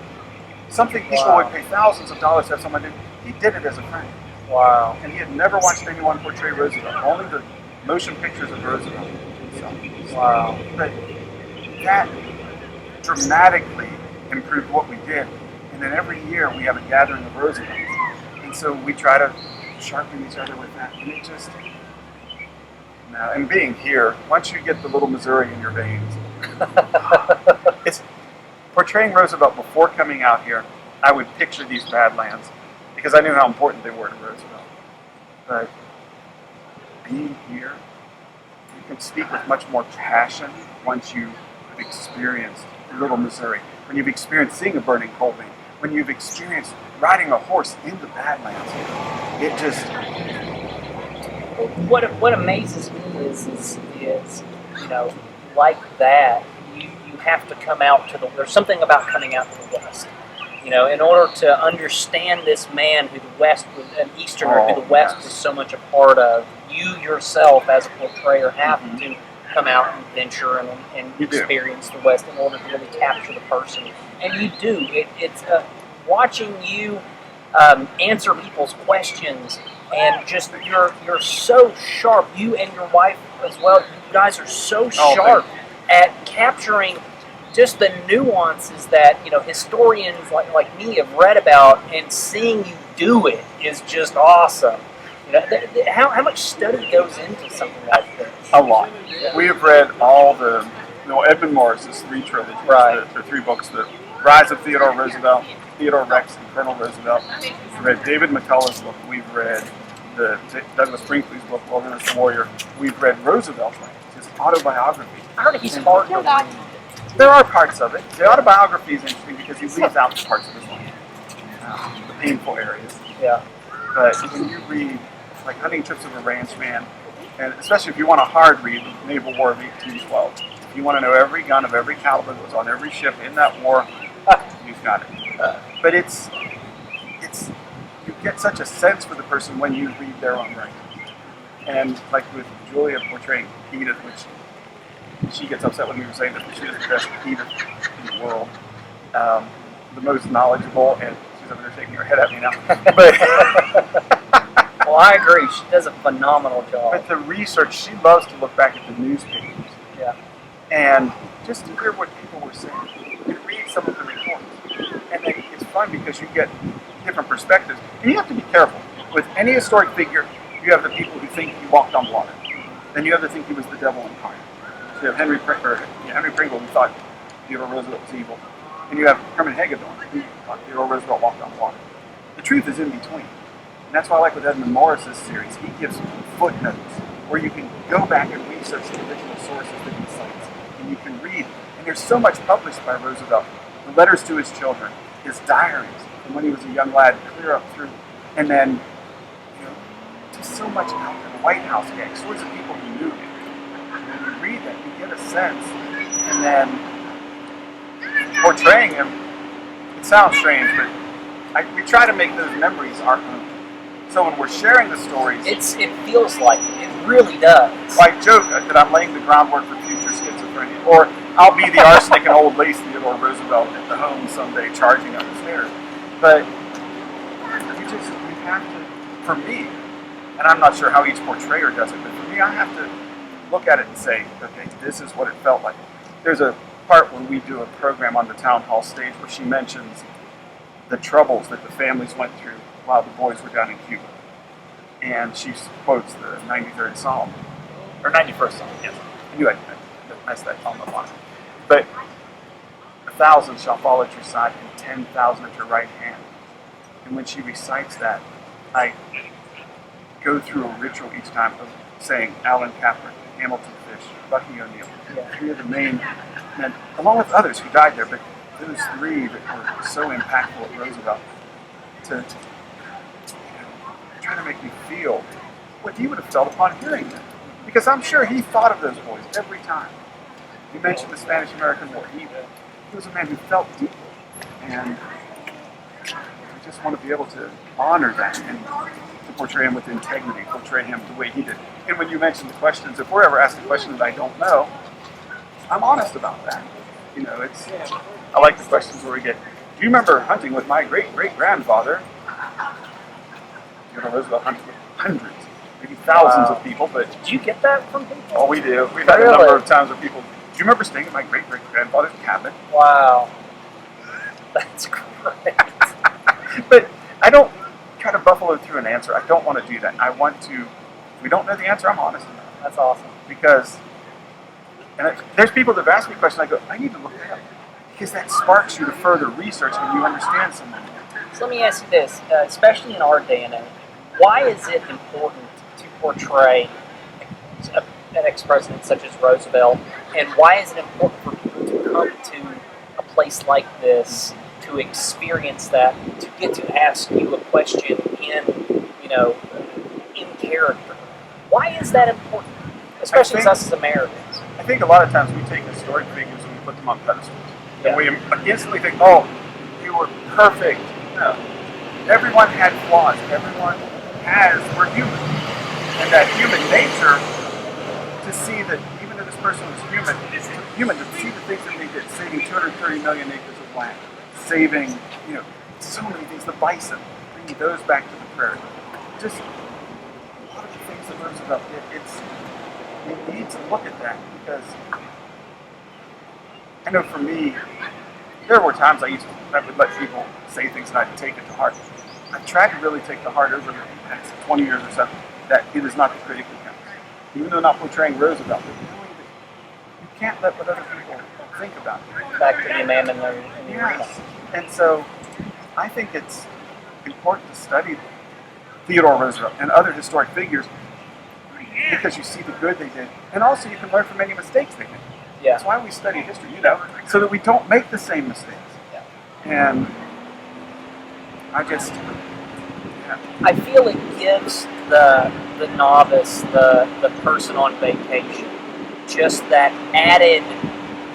Something people would pay thousands of dollars to have someone do. He did it as a friend. Wow. And he had never watched anyone portray Roosevelt, only the motion pictures of Roosevelt. So, Wow. But that dramatically improved what we did. And then every year we have a gathering of Roosevelts. And so we try to sharpen each other with that. And it just, and being here, once you get the little Missouri in your veins, it's portraying Roosevelt before coming out here. I would picture these Badlands because I knew how important they were to Roosevelt. But being here, you can speak with much more passion once you've experienced Little Missouri, when you've experienced seeing a burning coal vein, when you've experienced riding a horse in the Badlands. It just... What amazes me is like that, you have to come out to there's something about coming out to the West. In order to understand this man who the West was, an Easterner who the West was so much a part of, you yourself as a portrayer have to come out and venture and experience the West in order to really capture the person. And you do. It's watching you answer people's questions, and just you're so sharp. You and your wife as well. You guys are so sharp at capturing just the nuances that historians like me have read about, and seeing you do it is just awesome. How much study goes into something like this? A lot. Yeah. We have read all the Edmund Morris's 3 trilogies, the 3 books, The Rise of Theodore Roosevelt, Theodore Rex and Colonel Roosevelt. We've read David McCullough's book. We've read the Douglas Brinkley's book, Wilderness Warrior. We've read Roosevelt's his autobiography. I heard he's hard to read. There are parts of it. The autobiography is interesting because he leaves out the parts of his life, the painful areas. Yeah. But when you read, like Hunting Trips of a Ranchman, and especially if you want a hard read, the Naval War of 1812, if you want to know every gun of every caliber that was on every ship in that war, you've got it. But it's you get such a sense for the person when you read their own writing. And like with Julia portraying Edith, which she gets upset when we were saying that she is the best Edith in the world, the most knowledgeable, and she's over there shaking her head at me now. But well, I agree. She does a phenomenal job. But the research, she loves to look back at the newspapers. Yeah. And just to hear what people were saying, and read some of the reports. And then it's fun because you get different perspectives. And you have to be careful. With any historic figure, you have the people who think he walked on water. Then you have to think he was the devil incarnate. So you have Henry Pringle, who thought Theodore Roosevelt was evil. And you have Herman Hagedorn, who thought Theodore Roosevelt walked on water. The truth is in between. And that's why I like with Edmund Morris's series. He gives footnotes where you can go back and research the original sources that he cites. And you can read. And there's so much published by Roosevelt. The letters to his children, his diaries from when he was a young lad, clear up through, and then, just so much out there. The White House gang, sorts of people who knew him. And when you read that, you get a sense, and then portraying him, it sounds strange, but we try to make those memories our own. So when we're sharing the stories, it feels like it really does. I joke that I'm laying the groundwork for future schizophrenia, or I'll be the arsenic and old lace Theodore Roosevelt at the home someday, charging up the stairs. But we have to, for me, and I'm not sure how each portrayer does it, but for me, I have to look at it and say, okay, this is what it felt like. There's a part when we do a program on the town hall stage where she mentions the troubles that the families went through while the boys were down in Cuba. And she quotes the 93rd Psalm, or 91st Psalm, yes. I knew I'd mess that Psalm up on it. But 1,000 shall fall at your side and 10,000 at your right hand. And when she recites that, I go through a ritual each time of saying Alan Kaepernick, Hamilton Fish, Bucky O'Neill, three of the main men, along with others who died there, but those three that were so impactful at Roosevelt, to try to make me feel what he would have felt upon hearing them. Because I'm sure he thought of those boys every time. You mentioned the Spanish-American War. He was a man who felt deeply. And I just want to be able to honor that and to portray him with integrity, portray him the way he did. And when you mentioned the questions, if we're ever asked a question that I don't know, I'm honest about that. I like the questions where we get, do you remember hunting with my great-great-grandfather? Theodore Roosevelt hunted with hundreds, maybe thousands of people, but... Did you get that from people? Oh, we do. We've had a number of times where people, do you remember staying at my great-great-grandfather's cabin? Wow. That's great. But I don't try to buffalo through an answer. I don't want to do that. I want to, if we don't know the answer, I'm honest about it. That's awesome. Because, there's people that have asked me questions, I go, I need to look that up. Because that sparks you to further research when you understand someone. So let me ask you this, especially in our day and age, why is it important to portray an ex-president such as Roosevelt, and why is it important for people to come to a place like this to experience that, to get to ask you a question in character? Why is that important, especially as us as Americans? I think a lot of times we take historic figures and we put them on pedestals. And we instantly think, oh, they were perfect. No. Everyone had flaws. Everyone we're human. And that human nature, to see that even though this person was human, to see the things that they did, saving 230 million acres of land, saving, so many things, the bison, bringing those back to the prairie. Just a lot of the things that Roosevelt did, we need to look at that, because I know for me, there were times I would let people say things and I'd take it to heart. I've tried to really take to heart over the past 20 years or so that it is not the critic who counts. Even though not portraying Roosevelt, but knowing that you can't let what other people think about you. Back to the man in the arena. And so I think it's important to study Theodore Roosevelt and other historic figures because you see the good they did, and also you can learn from any mistakes they made. Yeah. That's why we study history, so that we don't make the same mistakes. Yeah. And I feel it gives the novice, the person on vacation, just that added,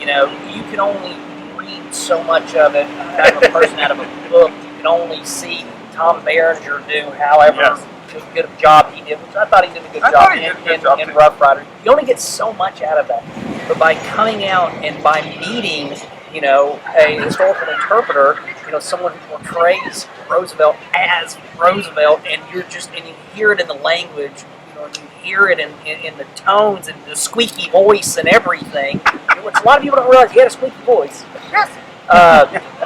you can only read so much of it, kind of a person out of a book. You can only see Tom Berenger do however good a job he did, which I thought he did a good job in Rough Riders. You only get so much out of that. But by coming out and by meeting, a historical interpreter, someone who portrays Roosevelt as Roosevelt, and you hear it in the language, and you hear it in the tones and the squeaky voice and everything, which a lot of people don't realize he had a squeaky voice. Yes.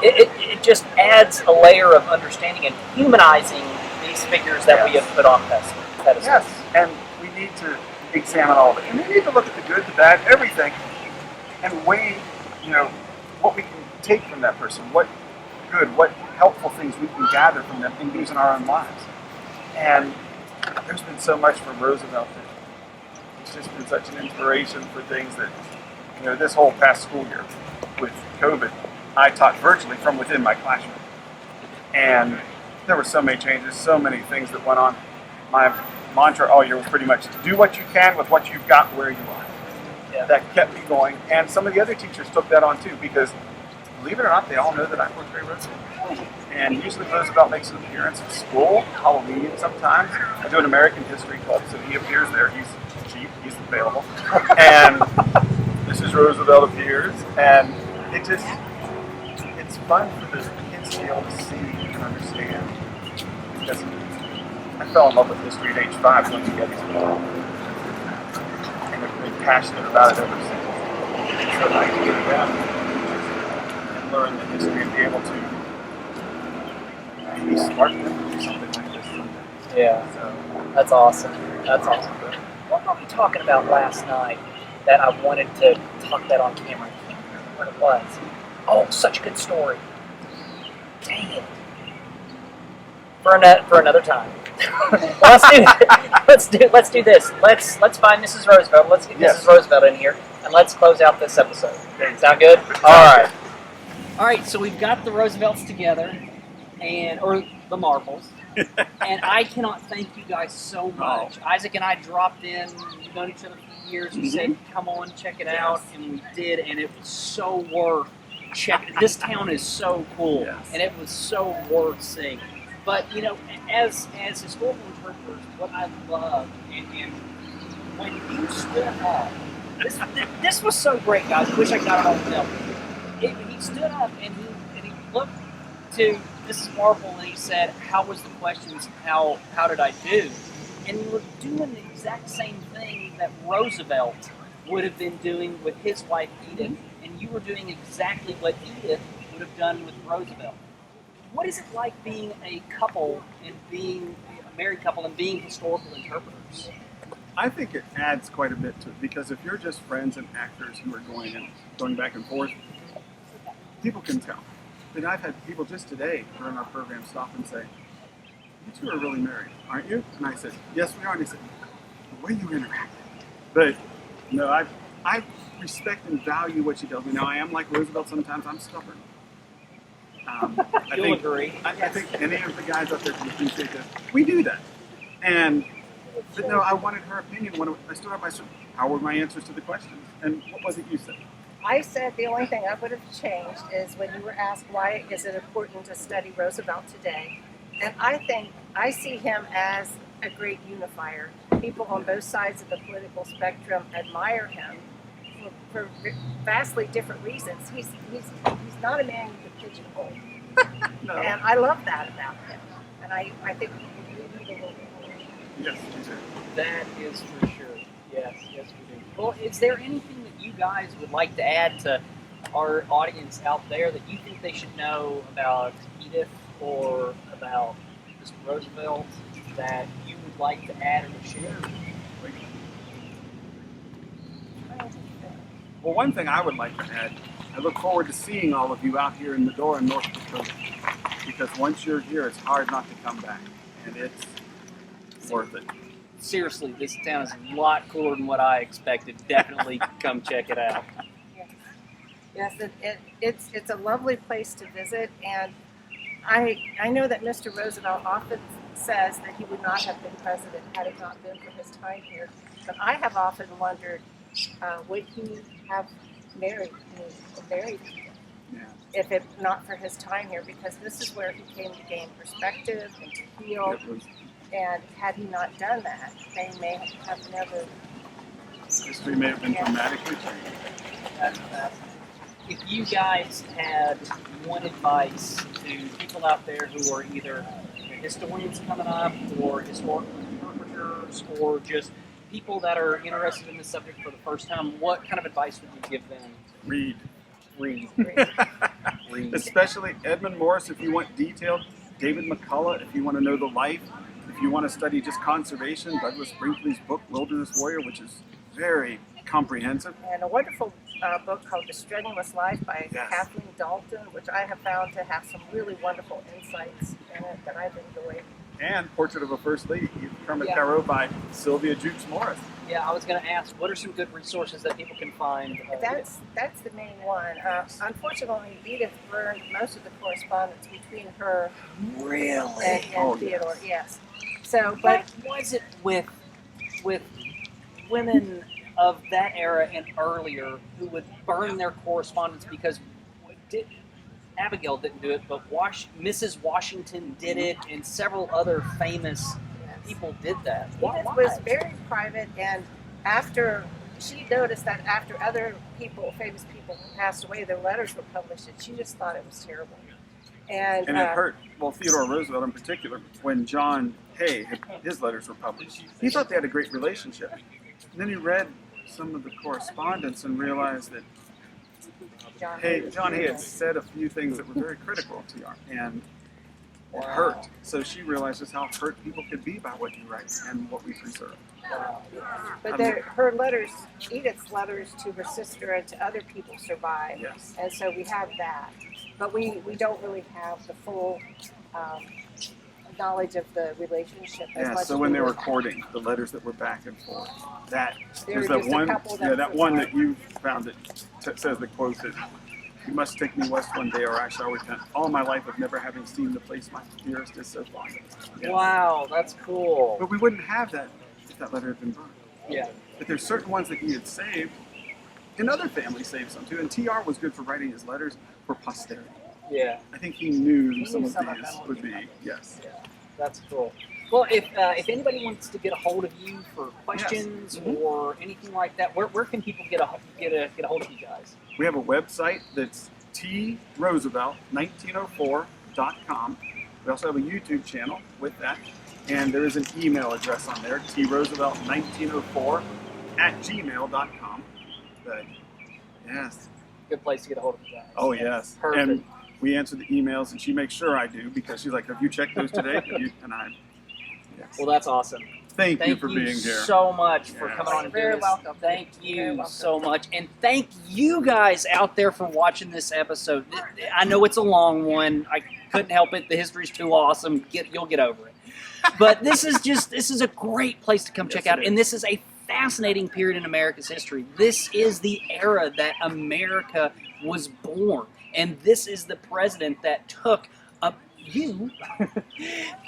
It just adds a layer of understanding and humanizing these figures that we have put on pedestals. Yes, and we need to examine all of it. And we need to look at the good, the bad, everything, and weigh, what we can take from that person, what good, what helpful things we can gather from them and use in our own lives. And there's been so much from Roosevelt that it's just been such an inspiration for things that, this whole past school year. with COVID, I taught virtually from within my classroom. And there were so many changes, so many things that went on. My mantra all year was pretty much do what you can with what you've got where you are. Yeah. That kept me going. And some of the other teachers took that on too, because believe it or not, they all know that I portray Roosevelt. And usually Roosevelt makes an appearance at school, Halloween sometimes. I do an American History Club, so he appears there. He's cheap, he's available. And Mrs. Roosevelt appears, and it's fun for the kids to be able to see and understand. Because I fell in love with history at age 5 once you get these books. And I've been passionate about it ever since. It's so nice to get around and learn the history and be able to be smart enough to do something like this someday. Yeah, So, that's awesome. That's awesome. What were we talking about last night that I wanted to talk about on camera? I can't remember what it was. Oh, such a good story. Dang it. For another time. Well, let's do this. Let's find Mrs. Roosevelt. Let's get Yes. Mrs. Roosevelt in here, and let's close out this episode. Sound good? All right, so we've got the Roosevelts together, or the Marples, and I cannot thank you guys so much. Isaac and I dropped in. We've known each other for years. We said, "Come on, check it out," and we did, and it was so worth checking. This town is so cool, Yes. and it was so worth seeing. But as historical interpreters, what I love, and when you stood up, this was so great, guys. I wish I got it on film. He stood up and he looked to Mrs. Marple and he said, "How was the questions? How did I do?" And you were doing the exact same thing that Roosevelt would have been doing with his wife Edith, and you were doing exactly what Edith would have done with Roosevelt. What is it like being a couple and being a married couple and being historical interpreters? I think it adds quite a bit to it, because if you're just friends and actors who are going back and forth, people can tell. And I've had people just today during our program stop and say, "You two are really married, aren't you?" And I said, "Yes, we are." And they said, "The way you interact." But no, I respect and value what she tells me. Now, I am like Roosevelt sometimes. I'm stubborn. You'll agree. I think any of the guys out there can appreciate this. We do that. But no, I wanted her opinion when I stood up. I said, "How were my answers to the questions?" And what was it you said? I said the only thing I would have changed is when you were asked why is it important to study Roosevelt today. And I think I see him as a great unifier. People on both sides of the political spectrum admire him for vastly different reasons. He's not a man you could pigeonhole. No. And I love that about him. And I think we need a little Yes, you did. That is for sure. Yes, we do. Well, is there anything that you guys would like to add to our audience out there that you think they should know about Edith or about Mr. Roosevelt that you would like to add or share? Well, one thing I would like to add, I look forward to seeing all of you out here in Medora, North Dakota, because once you're here, it's hard not to come back, and it's worth it. Seriously, this town is a lot cooler than what I expected. Definitely come check it out. Yes, it's a lovely place to visit, and I know that Mr. Roosevelt often says that he would not have been president had it not been for his time here. But I have often wondered, would he have married me or married me if it not for his time here? Because this is where he came to gain perspective and to heal. And had he not done that, they may have never. History may have been dramatically changed. If you guys had one advice to people out there who are either historians coming up or historical interpreters or just people that are interested in this subject for the first time, what kind of advice would you give them? Read. Read. Especially Edmund Morris if you want detailed, David McCullough if you want to know the life, if you want to study just conservation, Douglas Brinkley's book, Wilderness Warrior, which is very comprehensive. And a wonderful book called The Strenuous Life by Yes. Kathleen Dalton, which I have found to have some really wonderful insights in it that I've enjoyed. And Portrait of a First Lady, Edith Kermit Yeah. Caro by Sylvia Jukes Morris. Yeah, I was going to ask, what are some good resources that people can find? That's the main one. Unfortunately, Edith burned most of the correspondence between her Really? and Oh, Theodore. Yes. So, but What was it with women of that era and earlier who would burn their correspondence because Abigail didn't do it, but Mrs. Washington did it, and several other famous people did that. Edith was very private, and after she noticed that after other people, famous people passed away, their letters were published, and she just thought it was terrible. And it hurt, well, Theodore Roosevelt in particular, when John Hay, his letters were published. He thought they had a great relationship. And then he read some of the correspondence and realized that John Hay had said a few things that were very critical to TR, and it hurt. So she realized just how hurt people could be by what you write and what we preserve. But her letters, Edith's letters to her sister and to other people survived. Yes. And so we have that. But we don't really have the full knowledge of the relationship as much. So when they were courting, the letters that were back and forth, that there was were that just a one. couple That one that you found that says the quote that you must take me west one day, or I shall repent. All my life of never having seen the place my dearest is so fond of. Yes. Wow, that's cool. But we wouldn't have that if that letter had been burned. Yeah. But there's certain ones that he had saved, and other families saved some too. And TR was good for writing his letters for posterity. Yeah. I think he knew some of some of these them would be, yes. Yeah, that's cool. Well, if anybody wants to get a hold of you for questions or anything like that, where can people get a hold of you guys? We have a website that's troosevelt1904.com. We also have a YouTube channel with that, and there is an email address on there, troosevelt1904@gmail.com. But yes. Good place to get a hold of you guys. Oh yes. Perfect. And we answer the emails, and she makes sure I do, because she's like, "Have you checked those today?" And I. Yes. Well, that's awesome. Thank you for being here. so much for Yes. coming on and Very doing this. welcome. Thank Very you welcome. so much. And thank you guys out there for watching this episode. I know it's a long one. I couldn't help it. The history's too awesome. You'll get over it. But this is a great place to come check out. And this is a fascinating period in America's history. This is the era that America was born. And this is the president that took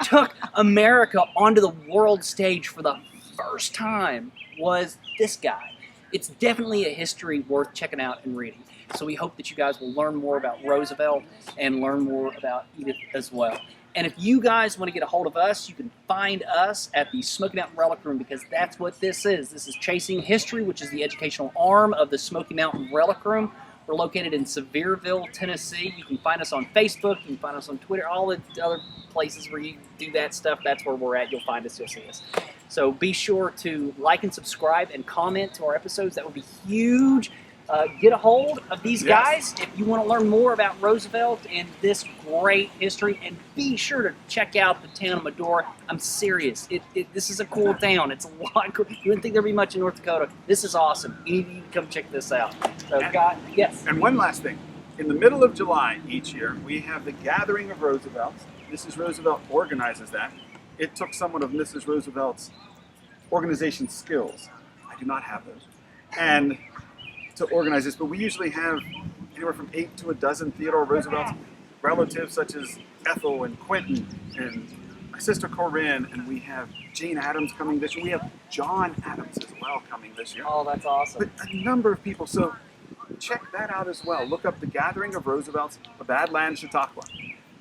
took America onto the world stage for the first time, was this guy. It's definitely a history worth checking out and reading. So we hope that you guys will learn more about Roosevelt and learn more about Edith as well. And if you guys want to get a hold of us, you can find us at the Smoky Mountain Relic Room, because that's what this is. This is Chasing History, which is the educational arm of the Smoky Mountain Relic Room. We're located in Sevierville, Tennessee. You can find us on Facebook. You can find us on Twitter. All the other places where you do that stuff, that's where we're at. You'll find us. You'll see us. So be sure to like and subscribe and comment to our episodes. That would be huge. Get a hold of these guys if you want to learn more about Roosevelt and this great history. And be sure to check out the town of Medora. I'm serious. This is a cool town. It's a lot cool. You wouldn't think there'd be much in North Dakota. This is awesome. You need to come check this out. So, yes. And one last thing. In the middle of July each year, we have the Gathering of Roosevelts. Mrs. Roosevelt organizes that. It took someone of Mrs. Roosevelt's organization skills. I do not have those. And to organize this, but we usually have anywhere from 8 to a dozen Theodore Roosevelt's relatives, such as Ethel and Quentin and my sister Corinne, and we have Jane Addams coming this year. We have John Adams as well coming this year. Oh, that's awesome. But a number of people, so check that out as well. Look up the Gathering of Roosevelt's, the Badlands, Chautauqua,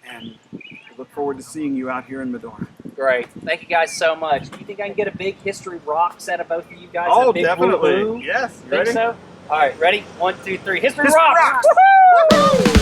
and we look forward to seeing you out here in Medora. Great. Thank you guys so much. Do you think I can get a big History Rocks out of both of you guys? Oh, A big definitely. woo-woo? Yes. Think Ready? so? All right, ready? 1, 2, 3. History History Rocks! Rocks! Woo-hoo!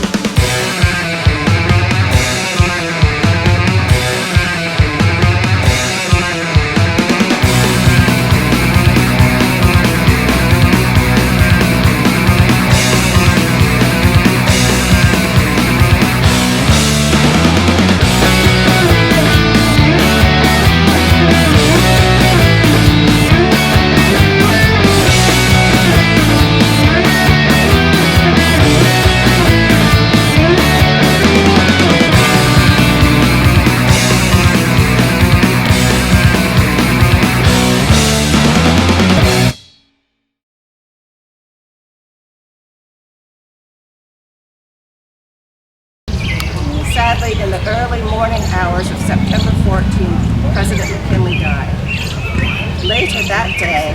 in the early morning hours of September 14th, President McKinley died. Later that day,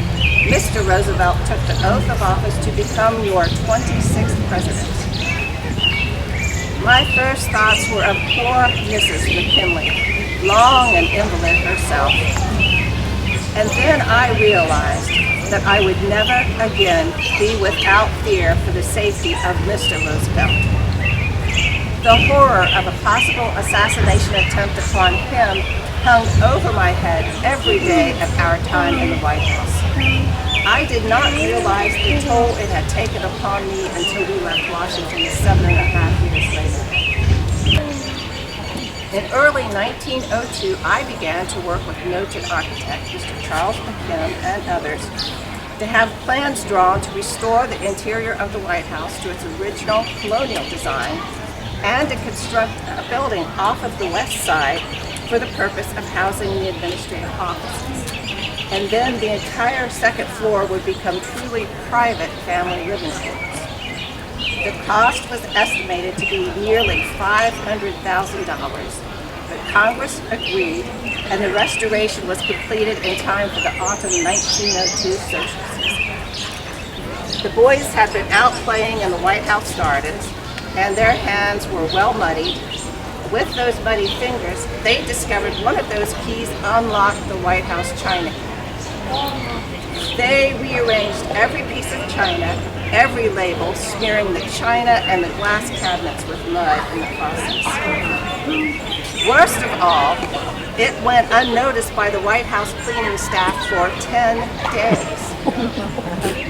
Mr. Roosevelt took the oath of office to become your 26th president. My first thoughts were of poor Mrs. McKinley, long an invalid herself. And then I realized that I would never again be without fear for the safety of Mr. Roosevelt. The horror of a possible assassination attempt upon him hung over my head every day of our time in the White House. I did not realize the toll it had taken upon me until we left Washington 7.5 years later. In early 1902, I began to work with noted architect Mr. Charles McKim and others to have plans drawn to restore the interior of the White House to its original colonial design and to construct a building off of the west side for the purpose of housing the administrative offices. And then the entire second floor would become truly private family living quarters. The cost was estimated to be nearly $500,000, but Congress agreed and the restoration was completed in time for the autumn 1902 census. The boys had been out playing in the White House gardens, and their hands were well muddied. With those muddy fingers, they discovered one of those keys unlocked the White House china. They rearranged every piece of china, every label, smearing the china and the glass cabinets with mud in the process. Worst of all, it went unnoticed by the White House cleaning staff for 10 days.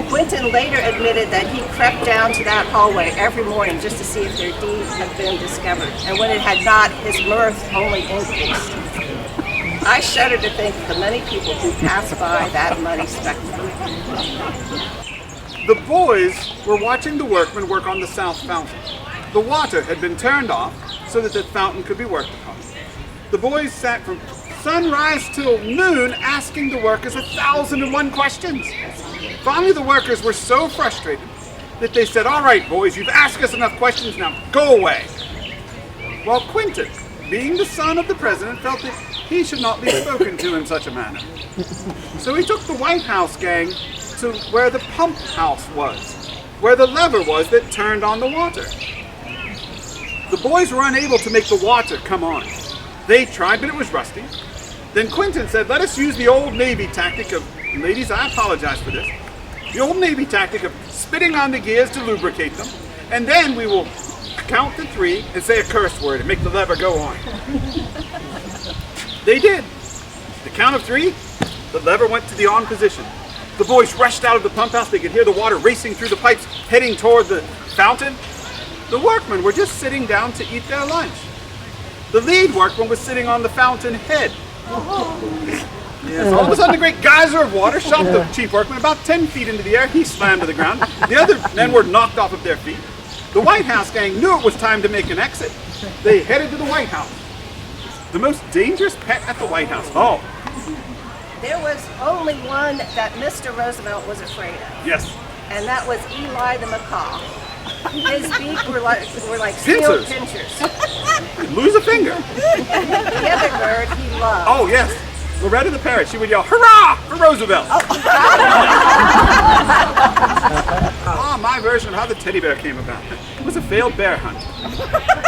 Quentin later admitted that he crept down to that hallway every morning just to see if their deed had been discovered, and when it had not, his mirth only increased. I shudder to think of the many people who passed by that muddy spectacle. The boys were watching the workmen work on the south fountain. The water had been turned off so that the fountain could be worked upon. The boys sat from sunrise till noon asking the workers 1,001 questions. Finally, the workers were so frustrated that they said, "All right, boys, you've asked us enough questions, now go away." While Quentin, being the son of the president, felt that he should not be spoken to in such a manner. So he took the White House gang to where the pump house was, where the lever was that turned on the water. The boys were unable to make the water come on. They tried, but it was rusty. Then Quentin said, "Let us use the old Navy tactic of," ladies, I apologize for this, "the old Navy tactic of spitting on the gears to lubricate them, and then we will count to 3 and say a curse word and make the lever go on." They did. The count of 3, the lever went to the on position. The boys rushed out of the pump house. They could hear the water racing through the pipes, heading toward the fountain. The workmen were just sitting down to eat their lunch. The lead workman was sitting on the fountain head. Yes, all of a sudden, a great geyser of water shot the chief workman about 10 feet into the air. He slammed to the ground. The other men were knocked off of their feet. The White House gang knew it was time to make an exit. They headed to the White House. The most dangerous pet at the White House. Oh, There was only one that Mr. Roosevelt was afraid of, yes. and that was Eli the macaw. His beak were like steel pincers. You'd lose a finger. The other bird he loved. Oh, yes. Loretta the parrot, she would yell, "Hurrah for Roosevelt!" Ah, my version of how the teddy bear came about. It was a failed bear hunt.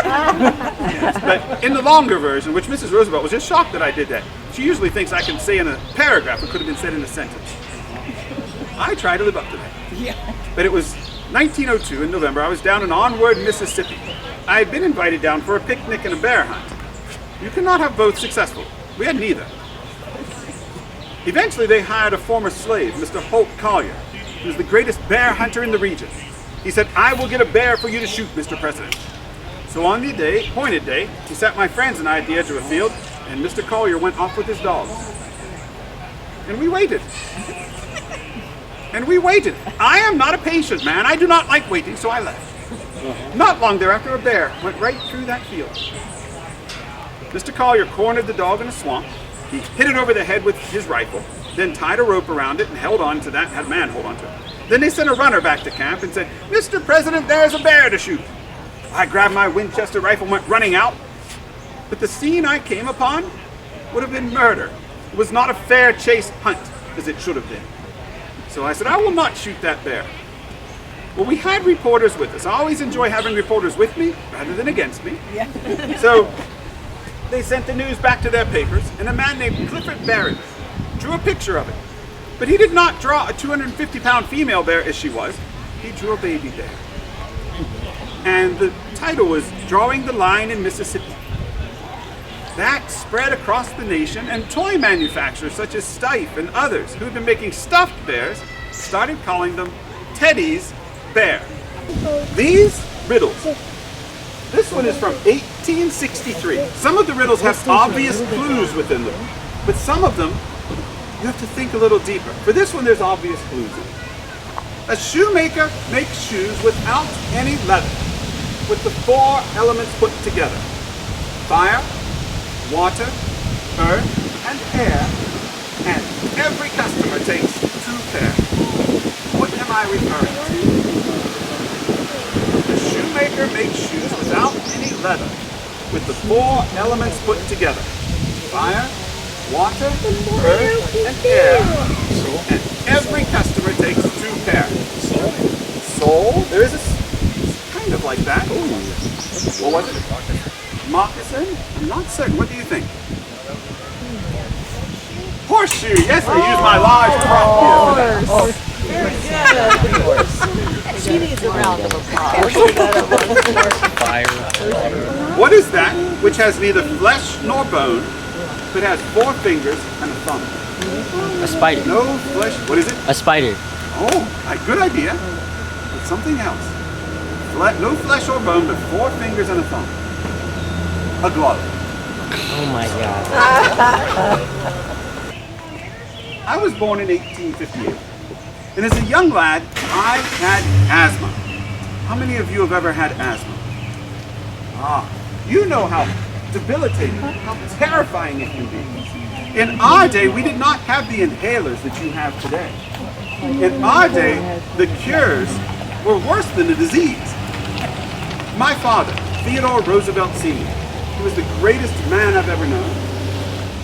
Yes, but in the longer version, which Mrs. Roosevelt was just shocked that I did that. She usually thinks I can say in a paragraph what could have been said in a sentence. I try to live up to that. But it was 1902 in November. I was down in Onward, Mississippi. I had been invited down for a picnic and a bear hunt. You cannot have both successful. We had neither. Eventually, they hired a former slave, Mr. Holt Collier, who was the greatest bear hunter in the region. He said, "I will get a bear for you to shoot, Mr. President." So on the appointed day, he sat my friends and I at the edge of a field, and Mr. Collier went off with his dogs. And we waited. And we waited. I am not a patient man. I do not like waiting, so I left. Not long thereafter, a bear went right through that field. Mr. Collier cornered the dog in a swamp. He hit it over the head with his rifle, then tied a rope around it and held on to that, had a man hold on to it. Then they sent a runner back to camp and said, "Mr. President, there's a bear to shoot." I grabbed my Winchester rifle and went running out. But the scene I came upon would have been murder. It was not a fair chase hunt, as it should have been. So I said, I will not shoot that bear. Well, we had reporters with us. I always enjoy having reporters with me rather than against me. Yeah. So they sent the news back to their papers, and a man named Clifford Barrett drew a picture of it. But he did not draw a 250-pound female bear as she was. He drew a baby bear. And the title was Drawing the Line in Mississippi. That spread across the nation, and toy manufacturers such as Stife and others who had been making stuffed bears started calling them Teddy's Bear. These riddles. This one is from 1863. Some of the riddles have obvious clues within them, but some of them you have to think a little deeper. For this one, there's obvious clues in it. A shoemaker makes shoes without any leather, with the 4 elements put together: fire, water, earth, and air, and every customer takes 2 pairs. What am I referring to? The shoemaker makes shoes without any leather, with the 4 elements put together: fire, water, earth, and air, and every customer takes 2 pairs. Sole? There is a kind of like that. Ooh. What was it? Moccasin? I'm not certain. What do you think? Horseshoe. Yes, I use my large prop here. Very good. She needs a round of applause. What is that which has neither flesh nor bone, but has 4 fingers and a thumb? A spider. No flesh. What is it? A spider. Oh, a good idea. But something else. No flesh or bone, but 4 fingers and a thumb. A glove. Oh my God. I was born in 1858. And as a young lad, I had asthma. How many of you have ever had asthma? You know how debilitating, how terrifying it can be. In our day, we did not have the inhalers that you have today. In our day, the cures were worse than the disease. My father, Theodore Roosevelt Sr., he was the greatest man I've ever known.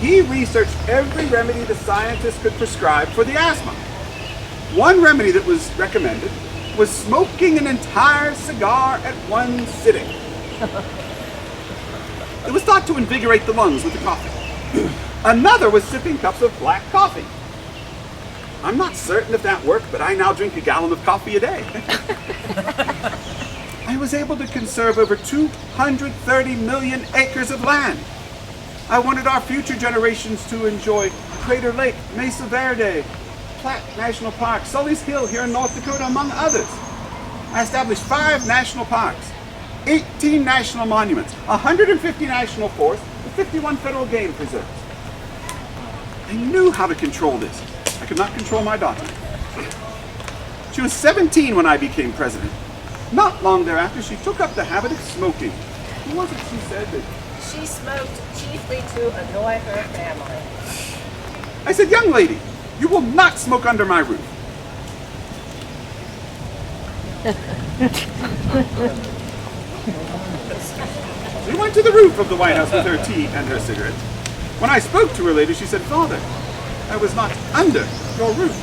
He researched every remedy the scientists could prescribe for the asthma. One remedy that was recommended was smoking an entire cigar at one sitting. It was thought to invigorate the lungs with the coffee. Another was sipping cups of black coffee. I'm not certain if that worked, but I now drink a gallon of coffee a day. I was able to conserve over 230 million acres of land. I wanted our future generations to enjoy Crater Lake, Mesa Verde, Platte National Park, Sully's Hill here in North Dakota, among others. I established 5 national parks, 18 national monuments, 150 national forests, and 51 federal game preserves. I knew how to control this. I could not control my daughter. She was 17 when I became president. Not long thereafter, she took up the habit of smoking. Who was it she said that? She smoked chiefly to annoy her family. I said, young lady, you will not smoke under my roof. We went to the roof of the White House with her tea and her cigarettes. When I spoke to her later, she said, Father, I was not under your roof.